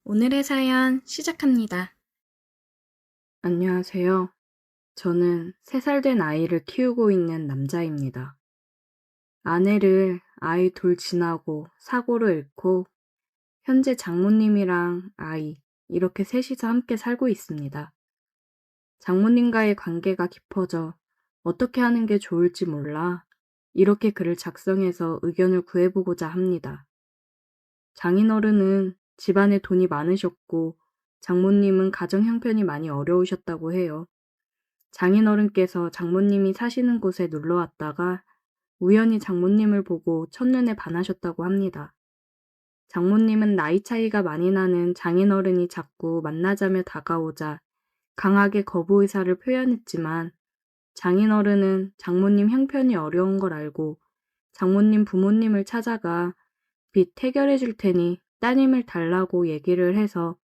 오늘의 사연 시작합니다. 안녕하세요. 저는 3살 된 아이를 키우고 있는 남자입니다. 아내를 아이 둘 지나고 사고로 잃고 현재 장모님이랑 아이 이렇게 셋이서 함께 살고 있습니다. 장모님과의 관계가 깊어져 어떻게 하는 게 좋을지 몰라 이렇게 글을 작성해서 의견을 구해보고자 합니다. 장인어른은 집안에 돈이 많으셨고 장모님은 가정 형편이 많이 어려우셨다고 해요. 장인어른께서 장모님이 사시는 곳에 놀러 왔다가 우연히 장모님을 보고 첫눈에 반하셨다고 합니다. 장모님은 나이 차이가 많이 나는 장인어른이 자꾸 만나자며 다가오자 강하게 거부 의사를 표현했지만 장인어른은 장모님 형편이 어려운 걸 알고 장모님 부모님을 찾아가 빚 해결해 줄 테니 따님을 달라고 얘기를 해서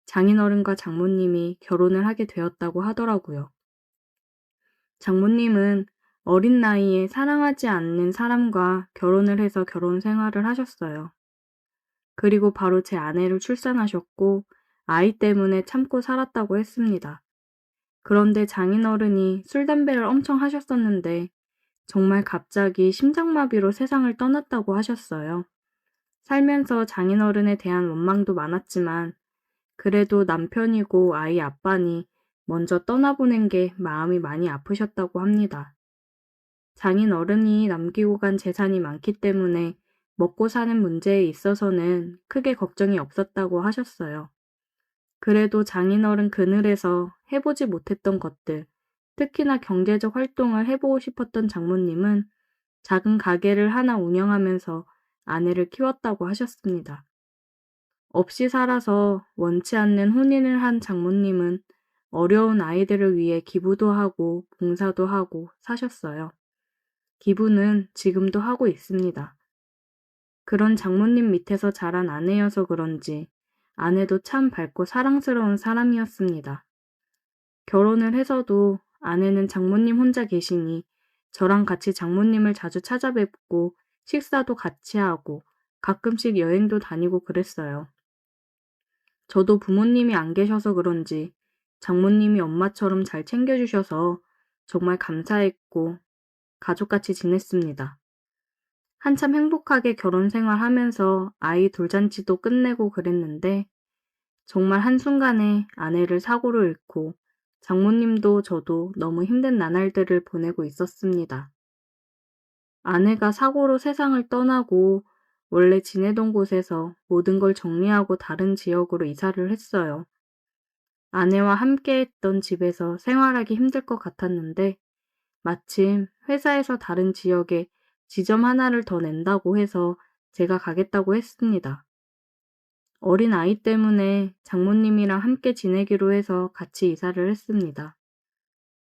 장인어른과 장모님이 결혼을 하게 되었다고 하더라고요. 장모님은 어린 나이에 사랑하지 않는 사람과 결혼을 해서 결혼 생활을 하셨어요. 그리고 바로 제 아내를 출산하셨고 아이 때문에 참고 살았다고 했습니다. 그런데 장인어른이 술, 담배를 엄청 하셨었는데 정말 갑자기 심장마비로 세상을 떠났다고 하셨어요. 살면서 장인어른에 대한 원망도 많았지만 그래도 남편이고 아이 아빠니 먼저 떠나보낸 게 마음이 많이 아프셨다고 합니다. 장인어른이 남기고 간 재산이 많기 때문에 먹고 사는 문제에 있어서는 크게 걱정이 없었다고 하셨어요. 그래도 장인어른 그늘에서 해보지 못했던 것들, 특히나 경제적 활동을 해보고 싶었던 장모님은 작은 가게를 하나 운영하면서 아내를 키웠다고 하셨습니다. 없이 살아서 원치 않는 혼인을 한 장모님은 어려운 아이들을 위해 기부도 하고 봉사도 하고 사셨어요. 기부는 지금도 하고 있습니다. 그런 장모님 밑에서 자란 아내여서 그런지 아내도 참 밝고 사랑스러운 사람이었습니다. 결혼을 해서도 아내는 장모님 혼자 계시니 저랑 같이 장모님을 자주 찾아뵙고 식사도 같이 하고 가끔씩 여행도 다니고 그랬어요. 저도 부모님이 안 계셔서 그런지 장모님이 엄마처럼 잘 챙겨주셔서 정말 감사했고 가족같이 지냈습니다. 한참 행복하게 결혼 생활하면서 아이 돌잔치도 끝내고 그랬는데 정말 한순간에 아내를 사고로 잃고 장모님도 저도 너무 힘든 나날들을 보내고 있었습니다. 아내가 사고로 세상을 떠나고 원래 지내던 곳에서 모든 걸 정리하고 다른 지역으로 이사를 했어요. 아내와 함께 했던 집에서 생활하기 힘들 것 같았는데 마침 회사에서 다른 지역에 지점 하나를 더 낸다고 해서 제가 가겠다고 했습니다. 어린 아이 때문에 장모님이랑 함께 지내기로 해서 같이 이사를 했습니다.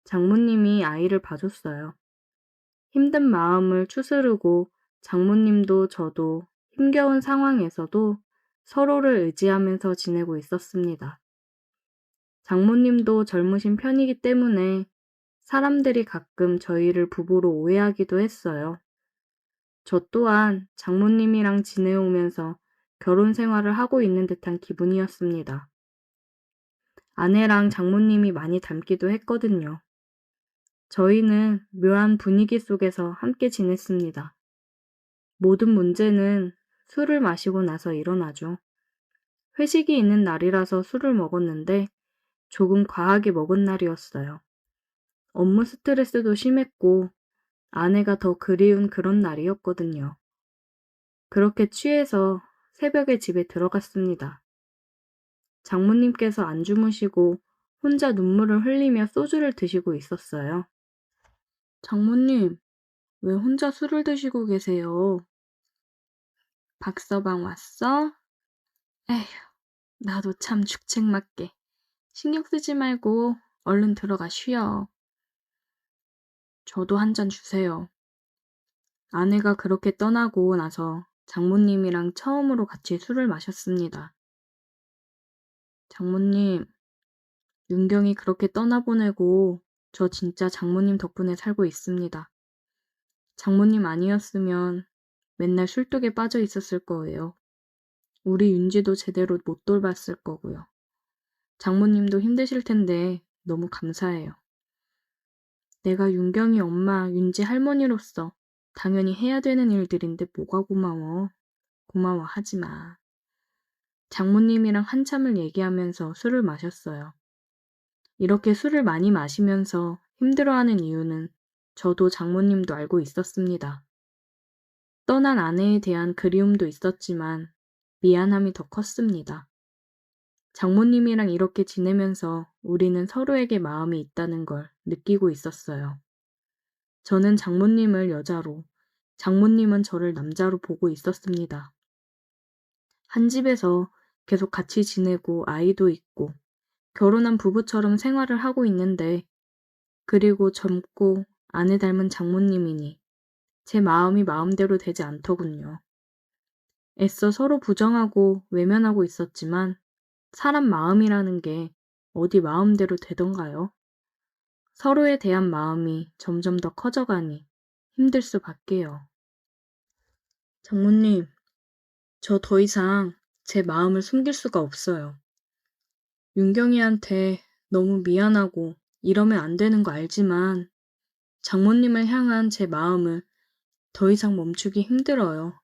장모님이 아이를 봐줬어요. 힘든 마음을 추스르고 장모님도 저도 힘겨운 상황에서도 서로를 의지하면서 지내고 있었습니다. 장모님도 젊으신 편이기 때문에 사람들이 가끔 저희를 부부로 오해하기도 했어요. 저 또한 장모님이랑 지내오면서 결혼 생활을 하고 있는 듯한 기분이었습니다. 아내랑 장모님이 많이 닮기도 했거든요. 저희는 묘한 분위기 속에서 함께 지냈습니다. 모든 문제는 술을 마시고 나서 일어나죠. 회식이 있는 날이라서 술을 먹었는데 조금 과하게 먹은 날이었어요. 업무 스트레스도 심했고 아내가 더 그리운 그런 날이었거든요. 그렇게 취해서 새벽에 집에 들어갔습니다. 장모님께서 안 주무시고 혼자 눈물을 흘리며 소주를 드시고 있었어요. 장모님, 왜 혼자 술을 드시고 계세요? 박서방 왔어? 에휴, 나도 참 죽책맞게. 신경 쓰지 말고 얼른 들어가 쉬어. 저도 한 잔 주세요. 아내가 그렇게 떠나고 나서 장모님이랑 처음으로 같이 술을 마셨습니다. 장모님, 윤경이 그렇게 떠나보내고 저 진짜 장모님 덕분에 살고 있습니다. 장모님 아니었으면 맨날 술독에 빠져 있었을 거예요. 우리 윤지도 제대로 못 돌봤을 거고요. 장모님도 힘드실 텐데 너무 감사해요. 내가 윤경이 엄마, 윤지 할머니로서 당연히 해야 되는 일들인데 뭐가 고마워. 고마워하지 마. 장모님이랑 한참을 얘기하면서 술을 마셨어요. 이렇게 술을 많이 마시면서 힘들어하는 이유는 저도 장모님도 알고 있었습니다. 떠난 아내에 대한 그리움도 있었지만 미안함이 더 컸습니다. 장모님이랑 이렇게 지내면서 우리는 서로에게 마음이 있다는 걸 느끼고 있었어요. 저는 장모님을 여자로, 장모님은 저를 남자로 보고 있었습니다. 한 집에서 계속 같이 지내고 아이도 있고 결혼한 부부처럼 생활을 하고 있는데 그리고 젊고 아내 닮은 장모님이니 제 마음이 마음대로 되지 않더군요. 애써 서로 부정하고 외면하고 있었지만 사람 마음이라는 게 어디 마음대로 되던가요? 서로에 대한 마음이 점점 더 커져가니 힘들 수밖에요. 장모님, 저 더 이상 제 마음을 숨길 수가 없어요. 윤경이한테 너무 미안하고 이러면 안 되는 거 알지만 장모님을 향한 제 마음을 더 이상 멈추기 힘들어요.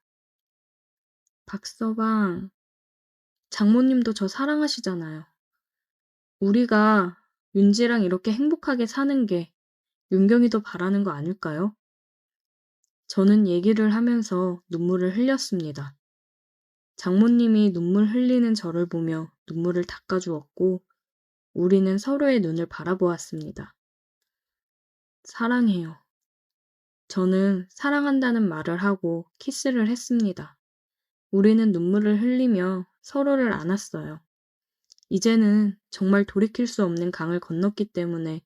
박서방, 장모님도 저 사랑하시잖아요. 우리가 윤지랑 이렇게 행복하게 사는 게 윤경이도 바라는 거 아닐까요? 저는 얘기를 하면서 눈물을 흘렸습니다. 장모님이 눈물 흘리는 저를 보며 눈물을 닦아주었고 우리는 서로의 눈을 바라보았습니다. 사랑해요. 저는 사랑한다는 말을 하고 키스를 했습니다. 우리는 눈물을 흘리며 서로를 안았어요. 이제는 정말 돌이킬 수 없는 강을 건넜기 때문에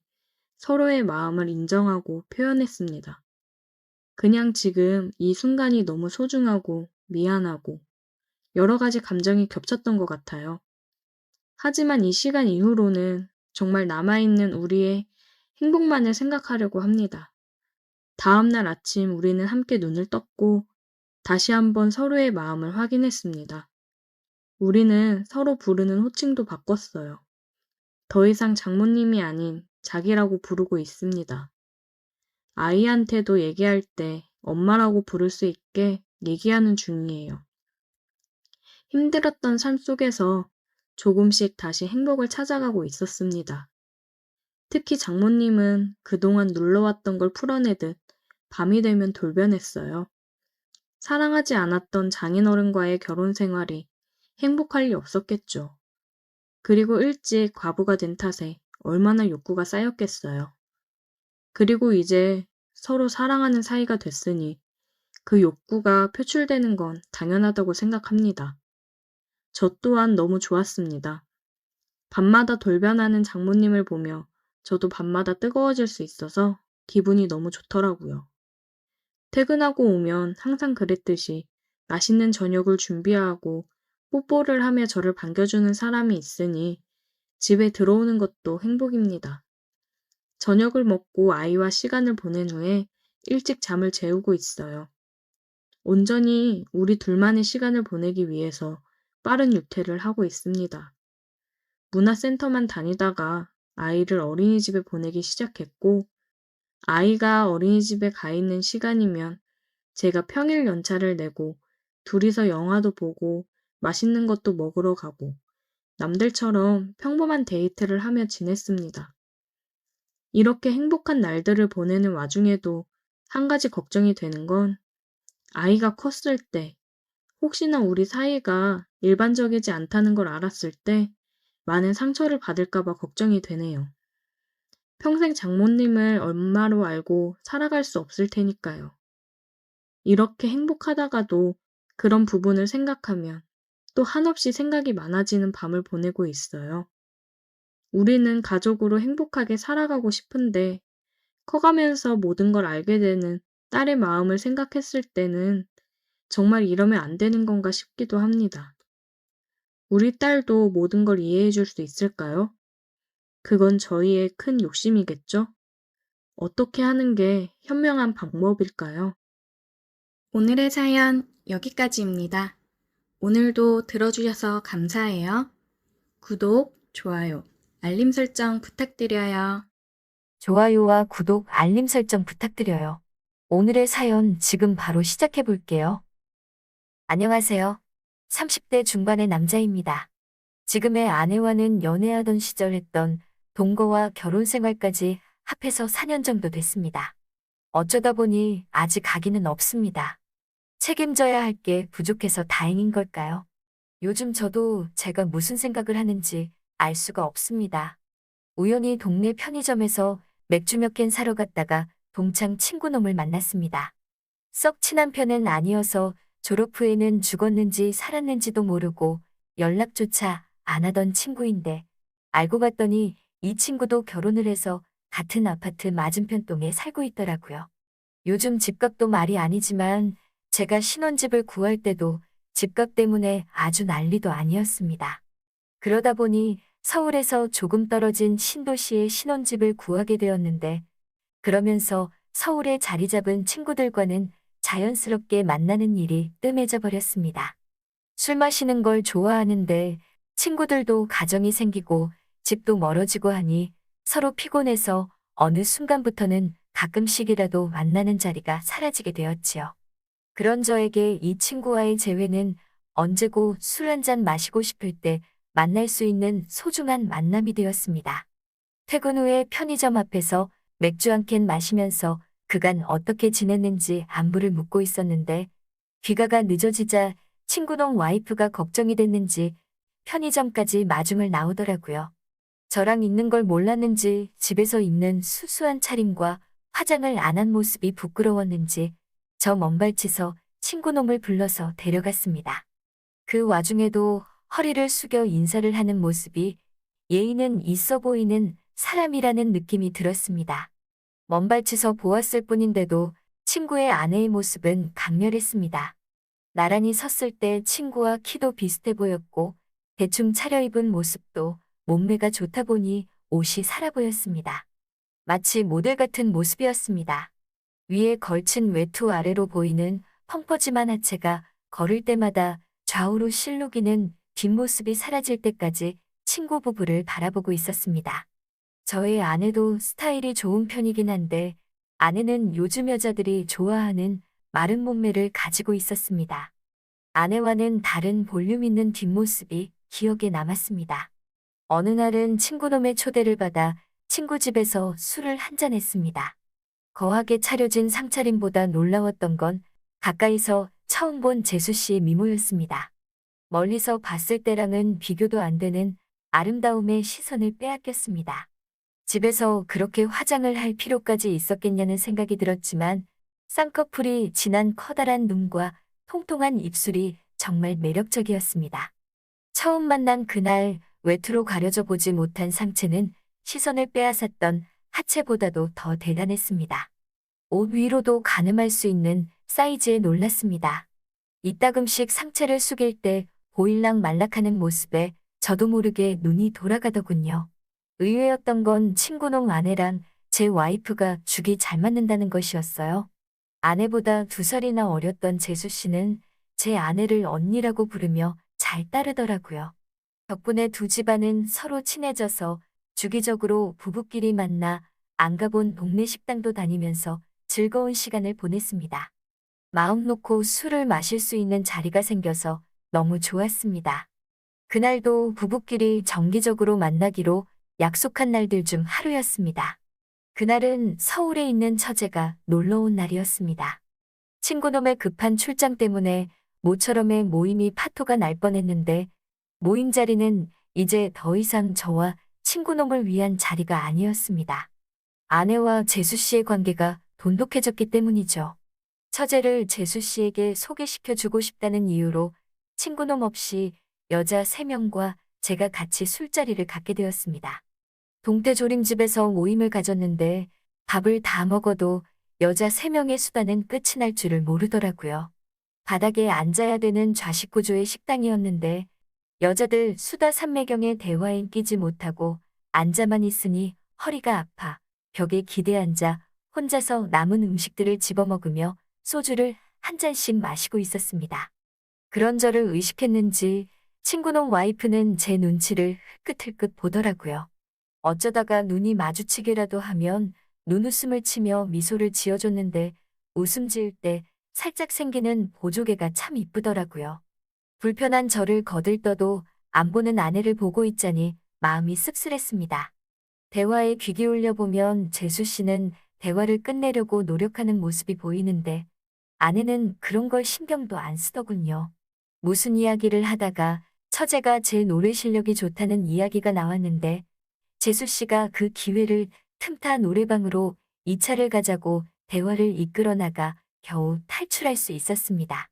서로의 마음을 인정하고 표현했습니다. 그냥 지금 이 순간이 너무 소중하고 미안하고 여러 가지 감정이 겹쳤던 것 같아요. 하지만 이 시간 이후로는 정말 남아있는 우리의 행복만을 생각하려고 합니다. 다음날 아침 우리는 함께 눈을 떴고 다시 한번 서로의 마음을 확인했습니다. 우리는 서로 부르는 호칭도 바꿨어요. 더 이상 장모님이 아닌 자기라고 부르고 있습니다. 아이한테도 얘기할 때 엄마라고 부를 수 있게 얘기하는 중이에요. 힘들었던 삶 속에서 조금씩 다시 행복을 찾아가고 있었습니다. 특히 장모님은 그동안 눌러왔던 걸 풀어내듯 밤이 되면 돌변했어요. 사랑하지 않았던 장인어른과의 결혼 생활이 행복할 리 없었겠죠. 그리고 일찍 과부가 된 탓에 얼마나 욕구가 쌓였겠어요. 그리고 이제 서로 사랑하는 사이가 됐으니 그 욕구가 표출되는 건 당연하다고 생각합니다. 저 또한 너무 좋았습니다. 밤마다 돌변하는 장모님을 보며 저도 밤마다 뜨거워질 수 있어서 기분이 너무 좋더라고요. 퇴근하고 오면 항상 그랬듯이 맛있는 저녁을 준비하고 뽀뽀를 하며 저를 반겨주는 사람이 있으니 집에 들어오는 것도 행복입니다. 저녁을 먹고 아이와 시간을 보낸 후에 일찍 잠을 재우고 있어요. 온전히 우리 둘만의 시간을 보내기 위해서 빠른 육퇴를 하고 있습니다. 문화센터만 다니다가 아이를 어린이집에 보내기 시작했고 아이가 어린이집에 가 있는 시간이면 제가 평일 연차를 내고 둘이서 영화도 보고 맛있는 것도 먹으러 가고 남들처럼 평범한 데이트를 하며 지냈습니다. 이렇게 행복한 날들을 보내는 와중에도 한 가지 걱정이 되는 건 아이가 컸을 때 혹시나 우리 사이가 일반적이지 않다는 걸 알았을 때 많은 상처를 받을까봐 걱정이 되네요. 평생 장모님을 엄마로 알고 살아갈 수 없을 테니까요. 이렇게 행복하다가도 그런 부분을 생각하면 또 한없이 생각이 많아지는 밤을 보내고 있어요. 우리는 가족으로 행복하게 살아가고 싶은데 커가면서 모든 걸 알게 되는 딸의 마음을 생각했을 때는 정말 이러면 안 되는 건가 싶기도 합니다. 우리 딸도 모든 걸 이해해 줄 수 있을까요? 그건 저희의 큰 욕심이겠죠? 어떻게 하는 게 현명한 방법일까요? 오늘의 사연 여기까지입니다. 오늘도 들어주셔서 감사해요. 구독, 좋아요, 알림 설정 부탁드려요. 좋아요와 구독, 알림 설정 부탁드려요. 오늘의 사연 지금 바로 시작해 볼게요. 안녕하세요. 30대 중반의 남자입니다. 지금의 아내와는 연애하던 시절 했던 동거와 결혼 생활까지 합해서 4년 정도 됐습니다. 어쩌다 보니 아직 아기는 없습니다. 책임져야 할 게 부족해서 다행인 걸까요? 요즘 저도 제가 무슨 생각을 하는지 알 수가 없습니다. 우연히 동네 편의점에서 맥주 몇 캔 사러 갔다가 동창 친구놈을 만났습니다. 썩 친한 편은 아니어서 졸업 후에는 죽었는지 살았는지도 모르고 연락조차 안 하던 친구인데 알고 봤더니 이 친구도 결혼을 해서 같은 아파트 맞은편 동에 살고 있더라고요. 요즘 집값도 말이 아니지만 제가 신혼집을 구할 때도 집값 때문에 아주 난리도 아니었습니다. 그러다 보니 서울에서 조금 떨어진 신도시에 신혼집을 구하게 되었는데 그러면서 서울에 자리 잡은 친구들과는 자연스럽게 만나는 일이 뜸해져 버렸습니다. 술 마시는 걸 좋아하는데 친구들도 가정이 생기고 집도 멀어지고 하니 서로 피곤해서 어느 순간부터는 가끔씩이라도 만나는 자리가 사라지게 되었지요. 그런 저에게 이 친구와의 재회는 언제고 술 한잔 마시고 싶을 때 만날 수 있는 소중한 만남이 되었습니다. 퇴근 후에 편의점 앞에서 맥주 한 캔 마시면서 그간 어떻게 지냈는지 안부를 묻고 있었는데 귀가가 늦어지자 친구놈 와이프가 걱정이 됐는지 편의점까지 마중을 나오더라고요. 저랑 있는 걸 몰랐는지 집에서 입는 수수한 차림과 화장을 안 한 모습이 부끄러웠는지 저 먼발치서 친구놈을 불러서 데려갔습니다. 그 와중에도 허리를 숙여 인사를 하는 모습이 예의는 있어 보이는 사람이라는 느낌이 들었습니다. 먼발치서 보았을 뿐인데도 친구의 아내의 모습은 강렬했습니다. 나란히 섰을 때 친구와 키도 비슷해 보였고 대충 차려입은 모습도 몸매가 좋다 보니 옷이 살아 보였습니다. 마치 모델 같은 모습이었습니다. 위에 걸친 외투 아래로 보이는 펑퍼짐한 하체가 걸을 때마다 좌우로 실룩이는 뒷모습이 사라질 때까지 친구 부부를 바라보고 있었습니다. 저의 아내도 스타일이 좋은 편이긴 한데 아내는 요즘 여자들이 좋아하는 마른 몸매를 가지고 있었습니다. 아내와는 다른 볼륨 있는 뒷모습이 기억에 남았습니다. 어느 날은 친구놈의 초대를 받아 친구 집에서 술을 한잔 했습니다. 거하게 차려진 상차림보다 놀라웠던 건 가까이서 처음 본 재수 씨의 미모였습니다. 멀리서 봤을 때랑은 비교도 안 되는 아름다움의 시선을 빼앗겼습니다. 집에서 그렇게 화장을 할 필요까지 있었겠냐는 생각이 들었지만 쌍꺼풀이 진한 커다란 눈과 통통한 입술이 정말 매력적이었습니다. 처음 만난 그날 외투로 가려져 보지 못한 상체는 시선을 빼앗았던 하체보다도 더 대단했습니다. 옷 위로도 가늠할 수 있는 사이즈에 놀랐습니다. 이따금씩 상체를 숙일 때 보일락 말락하는 모습에 저도 모르게 눈이 돌아가더군요. 의외였던 건 친구놈 아내랑 제 와이프가 죽이 잘 맞는다는 것이었어요. 아내보다 2살이나 어렸던 재수 씨는 제 아내를 언니라고 부르며 잘 따르더라고요. 덕분에 두 집안은 서로 친해져서 주기적으로 부부끼리 만나 안 가본 동네 식당도 다니면서 즐거운 시간을 보냈습니다. 마음 놓고 술을 마실 수 있는 자리가 생겨서 너무 좋았습니다. 그날도 부부끼리 정기적으로 만나기로 약속한 날들 중 하루였습니다. 그날은 서울에 있는 처제가 놀러 온 날이었습니다. 친구놈의 급한 출장 때문에 모처럼의 모임이 파토가 날 뻔했는데 모임 자리는 이제 더 이상 저와 친구놈을 위한 자리가 아니었습니다. 아내와 재수 씨의 관계가 돈독해졌기 때문이죠. 처제를 재수 씨에게 소개시켜주고 싶다는 이유로 친구놈 없이 여자 3명과 제가 같이 술자리를 갖게 되었습니다. 동태조림집에서 모임을 가졌는데 밥을 다 먹어도 여자 3명의 수다는 끝이 날 줄을 모르더라고요. 바닥에 앉아야 되는 좌식 구조의 식당이었는데 여자들 수다 삼매경의 대화엔 끼지 못하고 앉아만 있으니 허리가 아파 벽에 기대 앉아 혼자서 남은 음식들을 집어먹으며 소주를 한 잔씩 마시고 있었습니다. 그런 저를 의식했는지 친구놈 와이프는 제 눈치를 흘끗흘끗 보더라고요. 어쩌다가 눈이 마주치기라도 하면 눈웃음을 치며 미소를 지어줬는데 웃음 지을 때 살짝 생기는 보조개가 참 이쁘더라고요. 불편한 저를 거들떠도 안 보는 아내를 보고 있자니 마음이 씁쓸했습니다. 대화에 귀 기울여 보면 재수 씨는 대화를 끝내려고 노력하는 모습이 보이는데 아내는 그런 걸 신경도 안 쓰더군요. 무슨 이야기를 하다가 처제가 제 노래 실력이 좋다는 이야기가 나왔는데 재수 씨가 그 기회를 틈타 노래방으로 2차를 가자고 대화를 이끌어 나가 겨우 탈출할 수 있었습니다.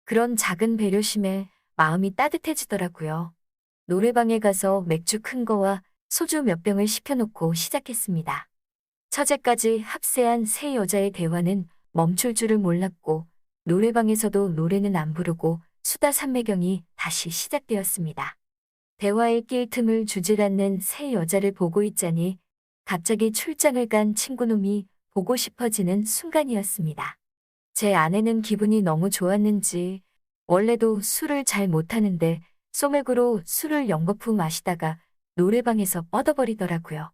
그런 작은 배려심에 마음이 따뜻해지더라고요. 노래방에 가서 맥주 큰 거와 소주 몇 병을 시켜놓고 시작했습니다. 처제까지 합세한 세 여자의 대화는 멈출 줄을 몰랐고 노래방에서도 노래는 안 부르고 수다 삼매경이 다시 시작되었습니다. 대화에 낄 틈을 주질 않는 세 여자를 보고 있자니 갑자기 출장을 간 친구놈이 보고 싶어지는 순간이었습니다. 제 아내는 기분이 너무 좋았는지 원래도 술을 잘 못하는데 소맥으로 술을 연거푸 마시다가 노래방에서 뻗어버리더라고요.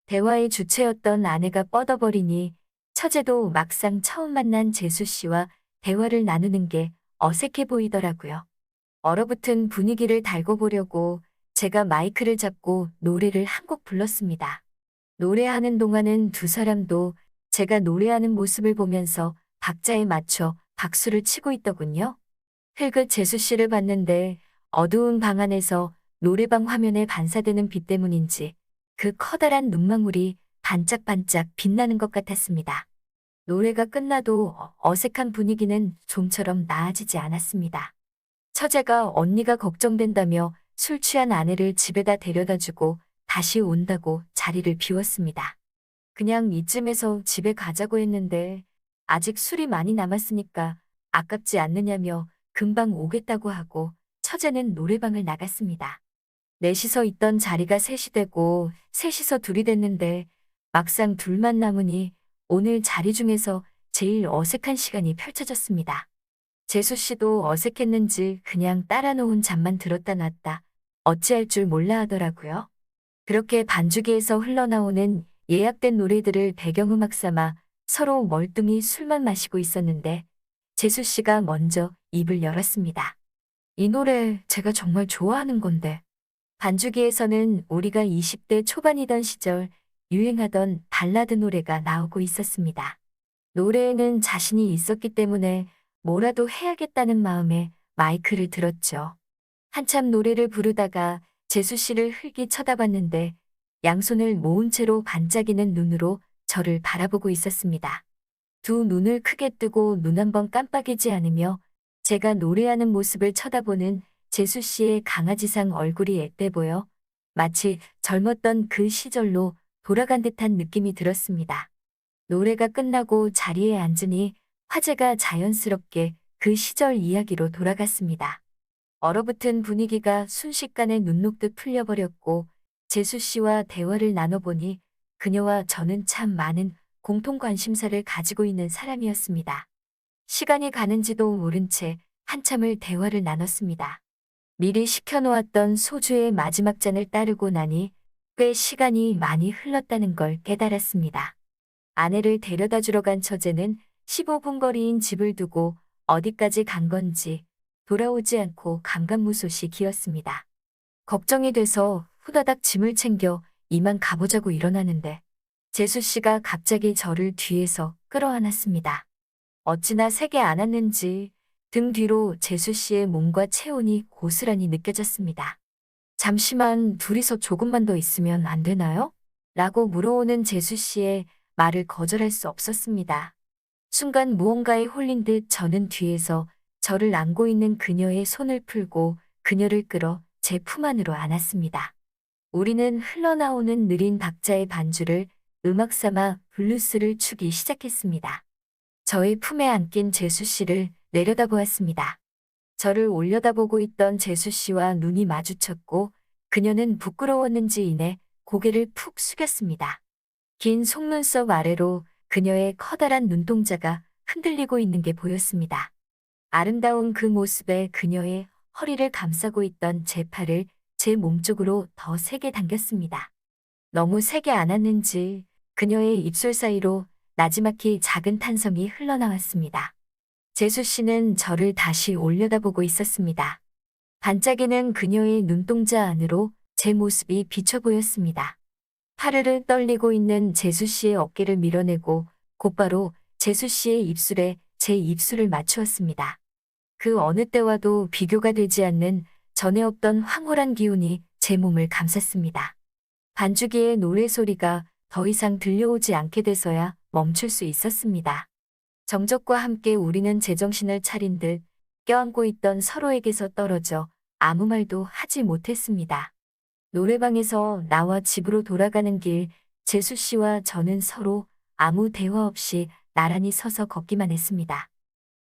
대화의 주체였던 아내가 뻗어버리니 처제도 막상 처음 만난 재수 씨와 대화를 나누는 게 어색해 보이더라고요. 얼어붙은 분위기를 달고 보려고 제가 마이크를 잡고 노래를 한 곡 불렀습니다. 노래하는 동안은 두 사람도 제가 노래하는 모습을 보면서 박자에 맞춰 박수를 치고 있더군요. 흘끗 재수 씨를 봤는데 어두운 방 안에서 노래방 화면에 반사되는 빛 때문인지 그 커다란 눈망울이 반짝반짝 빛나는 것 같았습니다. 노래가 끝나도 어색한 분위기는 좀처럼 나아지지 않았습니다. 처제가 언니가 걱정된다며 술 취한 아내를 집에다 데려다주고 다시 온다고 자리를 비웠습니다. 그냥 이쯤에서 집에 가자고 했는데 아직 술이 많이 남았으니까 아깝지 않느냐며 금방 오겠다고 하고 처제는 노래방을 나갔습니다. 넷이서 있던 자리가 셋이 되고 셋이서 둘이 됐는데 막상 둘만 남으니 오늘 자리 중에서 제일 어색한 시간이 펼쳐졌습니다. 재수 씨도 어색했는지 그냥 따라 놓은 잠만 들었다 놨다 어찌할 줄 몰라 하더라고요. 그렇게 반주기에서 흘러나오는 예약된 노래들을 배경음악 삼아 서로 멀뚱히 술만 마시고 있었는데 재수 씨가 먼저 입을 열었습니다. 이 노래 제가 정말 좋아하는 건데. 반주기에서는 우리가 20대 초반이던 시절 유행하던 발라드 노래가 나오고 있었습니다. 노래에는 자신이 있었기 때문에 뭐라도 해야겠다는 마음에 마이크를 들었죠. 한참 노래를 부르다가 재수 씨를 흘기 쳐다봤는데 양손을 모은 채로 반짝이는 눈으로 저를 바라보고 있었습니다. 두 눈을 크게 뜨고 눈 한 번 깜빡이지 않으며 제가 노래하는 모습을 쳐다보는 재수 씨의 강아지상 얼굴이 앳돼 보여 마치 젊었던 그 시절로 돌아간 듯한 느낌이 들었습니다. 노래가 끝나고 자리에 앉으니 화제가 자연스럽게 그 시절 이야기로 돌아갔습니다. 얼어붙은 분위기가 순식간에 눈 녹듯 풀려버렸고 재수 씨와 대화를 나눠보니 그녀와 저는 참 많은 공통 관심사를 가지고 있는 사람이었습니다. 시간이 가는지도 모른 채 한참을 대화를 나눴습니다. 미리 시켜놓았던 소주의 마지막 잔을 따르고 나니 꽤 시간이 많이 흘렀다는 걸 깨달았습니다. 아내를 데려다 주러 간 처제는 15분 거리인 집을 두고 어디까지 간 건지 돌아오지 않고 감감무소식이었습니다. 걱정이 돼서 후다닥 짐을 챙겨 이만 가보자고 일어나는데 재수 씨가 갑자기 저를 뒤에서 끌어안았습니다. 어찌나 세게 안았는지 등 뒤로 재수 씨의 몸과 체온이 고스란히 느껴졌습니다. 잠시만 둘이서 조금만 더 있으면 안 되나요? 라고 물어오는 재수 씨의 말을 거절할 수 없었습니다. 순간 무언가에 홀린 듯 저는 뒤에서 저를 안고 있는 그녀의 손을 풀고 그녀를 끌어 제 품 안으로 안았습니다. 우리는 흘러나오는 느린 박자의 반주를 음악 삼아 블루스를 추기 시작했습니다. 저의 품에 안긴 재수 씨를 내려다보았습니다. 저를 올려다보고 있던 재수 씨와 눈이 마주쳤고 그녀는 부끄러웠는지 이내 고개를 푹 숙였습니다. 긴 속눈썹 아래로 그녀의 커다란 눈동자가 흔들리고 있는 게 보였습니다. 아름다운 그 모습에 그녀의 허리를 감싸고 있던 제 팔을 제 몸쪽으로 더 세게 당겼습니다. 너무 세게 안았는지 그녀의 입술 사이로 나지막히 작은 탄성이 흘러나왔습니다. 재수 씨는 저를 다시 올려다보고 있었습니다. 반짝이는 그녀의 눈동자 안으로 제 모습이 비쳐 보였습니다. 파르르 떨리고 있는 재수 씨의 어깨를 밀어내고 곧바로 재수 씨의 입술에 제 입술을 맞추었습니다. 그 어느 때와도 비교가 되지 않는 전에 없던 황홀한 기운이 제 몸을 감쌌습니다. 반주기의 노래소리가 더 이상 들려오지 않게 돼서야 멈출 수 있었습니다. 정적과 함께 우리는 제정신을 차린 듯 껴안고 있던 서로에게서 떨어져 아무 말도 하지 못했습니다. 노래방에서 나와 집으로 돌아가는 길, 재수 씨와 저는 서로 아무 대화 없이 나란히 서서 걷기만 했습니다.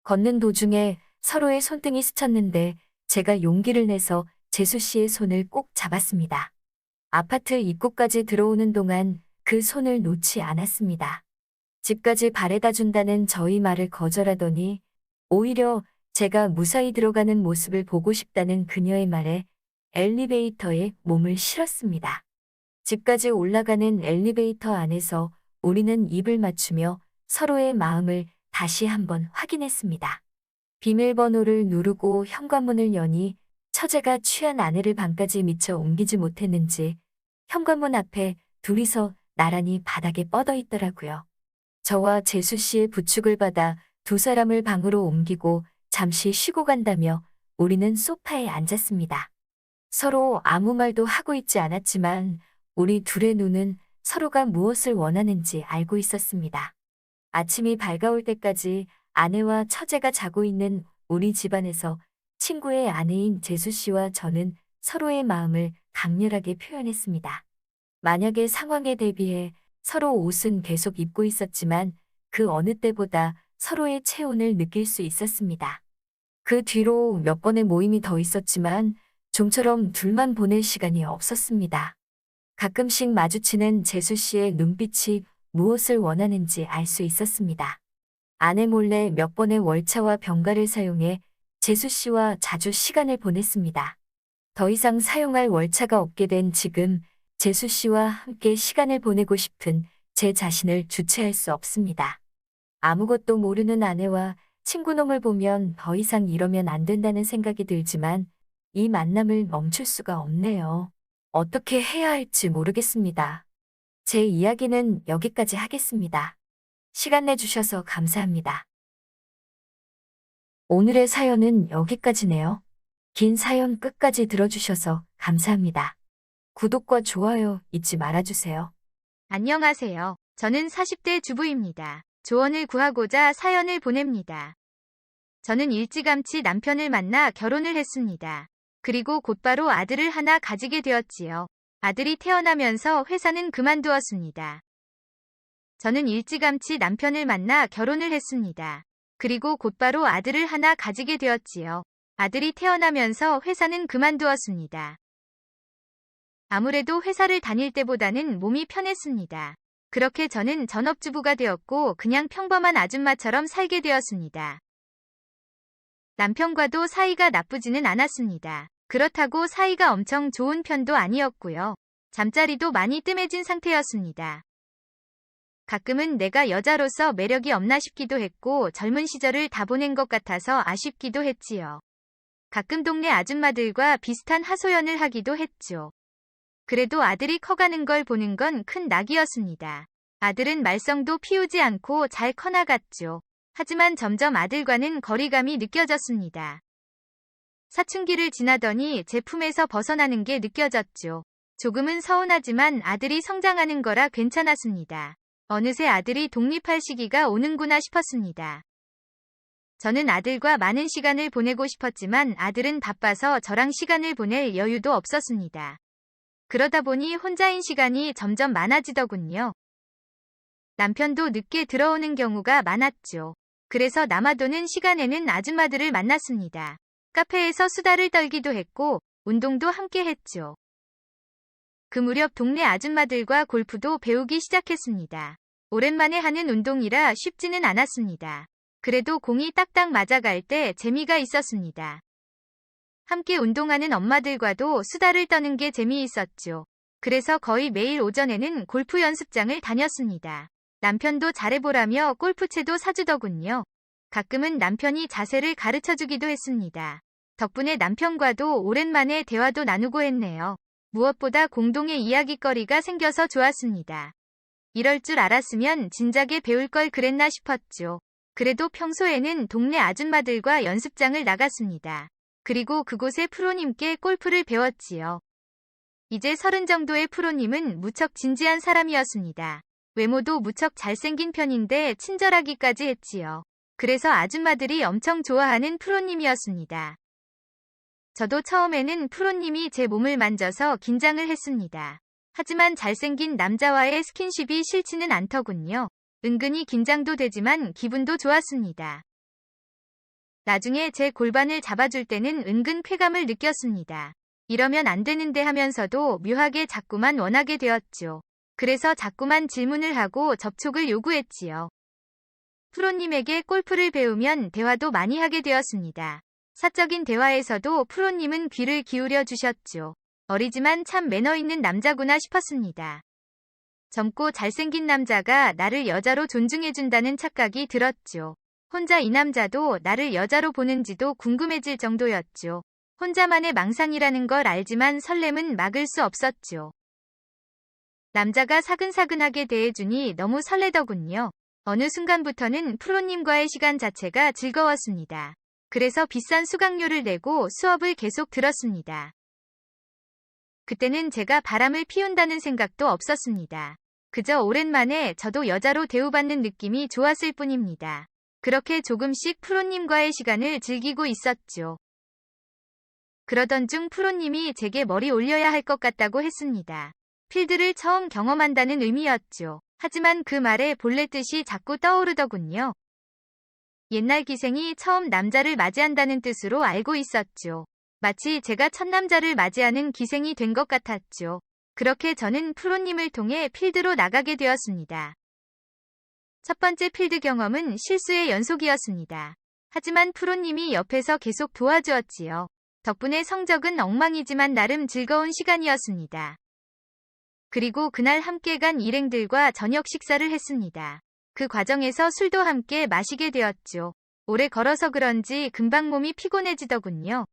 걷는 도중에 서로의 손등이 스쳤는데 제가 용기를 내서 재수 씨의 손을 꼭 잡았습니다. 아파트 입구까지 들어오는 동안 그 손을 놓지 않았습니다. 집까지 바래다 준다는 저희 말을 거절하더니 오히려 제가 무사히 들어가는 모습을 보고 싶다는 그녀의 말에 엘리베이터에 몸을 실었습니다. 집까지 올라가는 엘리베이터 안에서 우리는 입을 맞추며 서로의 마음을 다시 한번 확인했습니다. 비밀번호를 누르고 현관문을 여니 처제가 취한 아내를 방까지 미처 옮기지 못했는지 현관문 앞에 둘이서 나란히 바닥에 뻗어 있더라고요. 저와 재수 씨의 부축을 받아 두 사람을 방으로 옮기고 잠시 쉬고 간다며 우리는 소파에 앉았습니다. 서로 아무 말도 하고 있지 않았지만 우리 둘의 눈은 서로가 무엇을 원하는지 알고 있었습니다. 아침이 밝아올 때까지 아내와 처제가 자고 있는 우리 집안에서 친구의 아내인 재수 씨와 저는 서로의 마음을 강렬하게 표현했습니다. 만약의 상황에 대비해 서로 옷은 계속 입고 있었지만 그 어느 때보다 서로의 체온을 느낄 수 있었습니다. 그 뒤로 몇 번의 모임이 더 있었지만 좀처럼 둘만 보낼 시간이 없었습니다. 가끔씩 마주치는 재수 씨의 눈빛이 무엇을 원하는지 알 수 있었습니다. 아내 몰래 몇 번의 월차와 병가를 사용해 재수 씨와 자주 시간을 보냈습니다. 더 이상 사용할 월차가 없게 된 지금 재수 씨와 함께 시간을 보내고 싶은 제 자신을 주체할 수 없습니다. 아무것도 모르는 아내와 친구놈을 보면 더 이상 이러면 안 된다는 생각이 들지만 이 만남을 멈출 수가 없네요. 어떻게 해야 할지 모르겠습니다. 제 이야기는 여기까지 하겠습니다. 시간 내주셔서 감사합니다. 오늘의 사연은 여기까지네요. 긴 사연 끝까지 들어주셔서 감사합니다. 구독과 좋아요 잊지 말아주세요. 안녕하세요. 저는 40대 주부입니다. 조언을 구하고자 사연을 보냅니다. 저는 일찌감치 남편을 만나 결혼을 했습니다. 그리고 곧바로 아들을 하나 가지게 되었지요. 아들이 태어나면서 회사는 그만두었습니다. 저는 일찌감치 남편을 만나 결혼을 했습니다. 그리고 곧바로 아들을 하나 가지게 되었지요. 아들이 태어나면서 회사는 그만두었습니다. 아무래도 회사를 다닐 때보다는 몸이 편했습니다. 그렇게 저는 전업주부가 되었고 그냥 평범한 아줌마처럼 살게 되었습니다. 남편과도 사이가 나쁘지는 않았습니다. 그렇다고 사이가 엄청 좋은 편도 아니었고요. 잠자리도 많이 뜸해진 상태였습니다. 가끔은 내가 여자로서 매력이 없나 싶기도 했고 젊은 시절을 다 보낸 것 같아서 아쉽기도 했지요. 가끔 동네 아줌마들과 비슷한 하소연을 하기도 했죠. 그래도 아들이 커가는 걸 보는 건 큰 낙이었습니다. 아들은 말썽도 피우지 않고 잘 커나갔죠. 하지만 점점 아들과는 거리감이 느껴졌습니다. 사춘기를 지나더니 제 품에서 벗어나는 게 느껴졌죠. 조금은 서운하지만 아들이 성장하는 거라 괜찮았습니다. 어느새 아들이 독립할 시기가 오는구나 싶었습니다. 저는 아들과 많은 시간을 보내고 싶었지만 아들은 바빠서 저랑 시간을 보낼 여유도 없었습니다. 그러다 보니 혼자인 시간이 점점 많아지더군요. 남편도 늦게 들어오는 경우가 많았죠. 그래서 남아도는 시간에는 아줌마들을 만났습니다. 카페에서 수다를 떨기도 했고 운동도 함께 했죠. 그 무렵 동네 아줌마들과 골프도 배우기 시작했습니다. 오랜만에 하는 운동이라 쉽지는 않았습니다. 그래도 공이 딱딱 맞아갈 때 재미가 있었습니다. 함께 운동하는 엄마들과도 수다를 떠는 게 재미있었죠. 그래서 거의 매일 오전에는 골프 연습장을 다녔습니다. 남편도 잘해보라며 골프채도 사주더군요. 가끔은 남편이 자세를 가르쳐주기도 했습니다. 덕분에 남편과도 오랜만에 대화도 나누고 했네요. 무엇보다 공동의 이야깃거리가 생겨서 좋았습니다. 이럴 줄 알았으면 진작에 배울 걸 그랬나 싶었죠. 그래도 평소에는 동네 아줌마들과 연습장을 나갔습니다. 그리고 그곳의 프로님께 골프를 배웠지요. 이제 30 정도의 프로님은 무척 진지한 사람이었습니다. 외모도 무척 잘생긴 편인데 친절하기까지 했지요. 그래서 아줌마들이 엄청 좋아하는 프로님이었습니다. 저도 처음에는 프로님이 제 몸을 만져서 긴장을 했습니다. 하지만 잘생긴 남자와의 스킨십이 싫지는 않더군요. 은근히 긴장도 되지만 기분도 좋았습니다. 나중에 제 골반을 잡아줄 때는 은근 쾌감을 느꼈습니다. 이러면 안 되는데 하면서도 묘하게 자꾸만 원하게 되었죠. 그래서 자꾸만 질문을 하고 접촉을 요구했지요. 프로님에게 골프를 배우면 대화도 많이 하게 되었습니다. 사적인 대화에서도 프로님은 귀를 기울여 주셨죠. 어리지만 참 매너 있는 남자구나 싶었습니다. 젊고 잘생긴 남자가 나를 여자로 존중해준다는 착각이 들었죠. 혼자 이 남자도 나를 여자로 보는지도 궁금해질 정도였죠. 혼자만의 망상이라는 걸 알지만 설렘은 막을 수 없었죠. 남자가 사근사근하게 대해주니 너무 설레더군요. 어느 순간부터는 프로님과의 시간 자체가 즐거웠습니다. 그래서 비싼 수강료를 내고 수업을 계속 들었습니다. 그때는 제가 바람을 피운다는 생각도 없었습니다. 그저 오랜만에 저도 여자로 대우받는 느낌이 좋았을 뿐입니다. 그렇게 조금씩 프로님과의 시간을 즐기고 있었죠. 그러던 중 프로님이 제게 머리 올려야 할 것 같다고 했습니다. 필드를 처음 경험한다는 의미였죠. 하지만 그 말에 본래 뜻이 자꾸 떠오르더군요. 옛날 기생이 처음 남자를 맞이한다는 뜻으로 알고 있었죠. 마치 제가 첫 남자를 맞이하는 기생이 된 것 같았죠. 그렇게 저는 프로님을 통해 필드로 나가게 되었습니다. 첫 번째 필드 경험은 실수의 연속이었습니다. 하지만 프로님이 옆에서 계속 도와주었지요. 덕분에 성적은 엉망이지만 나름 즐거운 시간이었습니다. 그리고 그날 함께 간 일행들과 저녁 식사를 했습니다. 그 과정에서 술도 함께 마시게 되었죠. 오래 걸어서 그런지 금방 몸이 피곤해지더군요.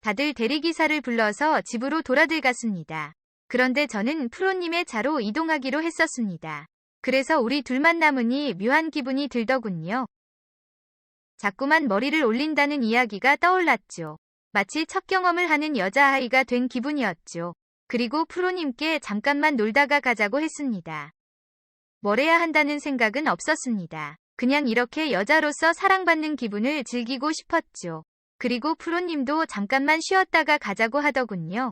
다들 대리기사를 불러서 집으로 돌아들 갔습니다. 그런데 저는 프로님의 차로 이동하기로 했었습니다. 그래서 우리 둘만 남으니 묘한 기분이 들더군요. 자꾸만 머리를 올린다는 이야기가 떠올랐죠. 마치 첫 경험을 하는 여자아이가 된 기분이었죠. 그리고 프로님께 잠깐만 놀다가 가자고 했습니다. 뭘 해야 한다는 생각은 없었습니다. 그냥 이렇게 여자로서 사랑받는 기분을 즐기고 싶었죠. 그리고 프로님도 잠깐만 쉬었다가 가자고 하더군요.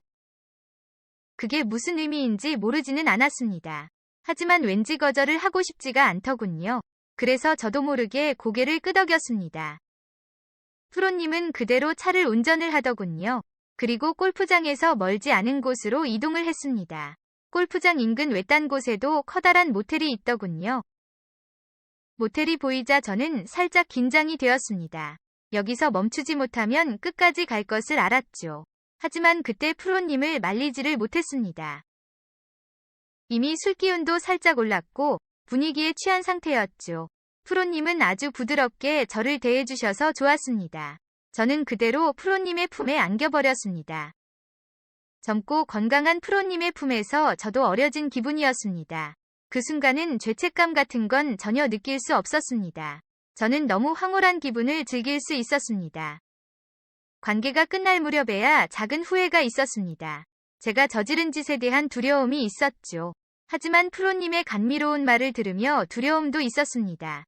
그게 무슨 의미인지 모르지는 않았습니다. 하지만 왠지 거절을 하고 싶지가 않더군요. 그래서 저도 모르게 고개를 끄덕였습니다. 프로님은 그대로 차를 운전을 하더군요. 그리고 골프장에서 멀지 않은 곳으로 이동을 했습니다. 골프장 인근 외딴 곳에도 커다란 모텔이 있더군요. 모텔이 보이자 저는 살짝 긴장이 되었습니다. 여기서 멈추지 못하면 끝까지 갈 것을 알았죠. 하지만 그때 프로님을 말리지를 못했습니다. 이미 술기운도 살짝 올랐고 분위기에 취한 상태였죠. 프로님은 아주 부드럽게 저를 대해주셔서 좋았습니다. 저는 그대로 프로님의 품에 안겨버렸습니다. 젊고 건강한 프로님의 품에서 저도 어려진 기분이었습니다. 그 순간은 죄책감 같은 건 전혀 느낄 수 없었습니다. 저는 너무 황홀한 기분을 즐길 수 있었습니다. 관계가 끝날 무렵에야 작은 후회가 있었습니다. 제가 저지른 짓에 대한 두려움이 있었죠. 하지만 프로님의 감미로운 말을 들으며 두려움도 있었습니다.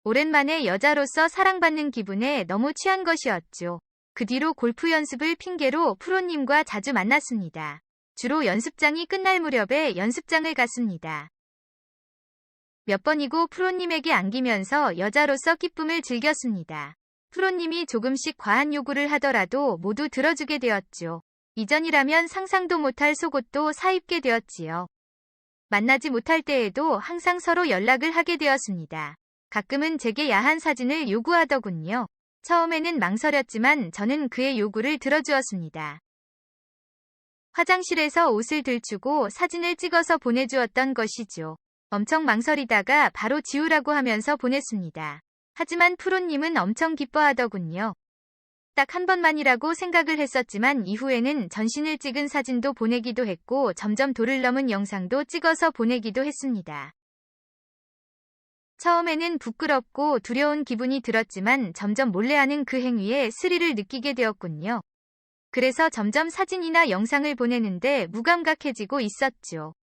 오랜만에 여자로서 사랑받는 기분에 너무 취한 것이었죠. 그 뒤로 골프 연습을 핑계로 프로님과 자주 만났습니다. 주로 연습장이 끝날 무렵에 연습장을 갔습니다. 몇 번이고 프로님에게 안기면서 여자로서 기쁨을 즐겼습니다. 프로님이 조금씩 과한 요구를 하더라도 모두 들어주게 되었죠. 이전이라면 상상도 못할 속옷도 사입게 되었지요. 만나지 못할 때에도 항상 서로 연락을 하게 되었습니다. 가끔은 제게 야한 사진을 요구하더군요. 처음에는 망설였지만 저는 그의 요구를 들어주었습니다. 화장실에서 옷을 들추고 사진을 찍어서 보내주었던 것이죠. 엄청 망설이다가 바로 지우라고 하면서 보냈습니다. 하지만 프로님은 엄청 기뻐하더군요. 딱 한 번만이라고 생각을 했었지만 이후에는 전신을 찍은 사진도 보내기도 했고 점점 도를 넘은 영상도 찍어서 보내기도 했습니다. 처음에는 부끄럽고 두려운 기분이 들었지만 점점 몰래하는 그 행위에 스릴을 느끼게 되었군요. 그래서 점점 사진이나 영상을 보내는데 무감각해지고 있었죠.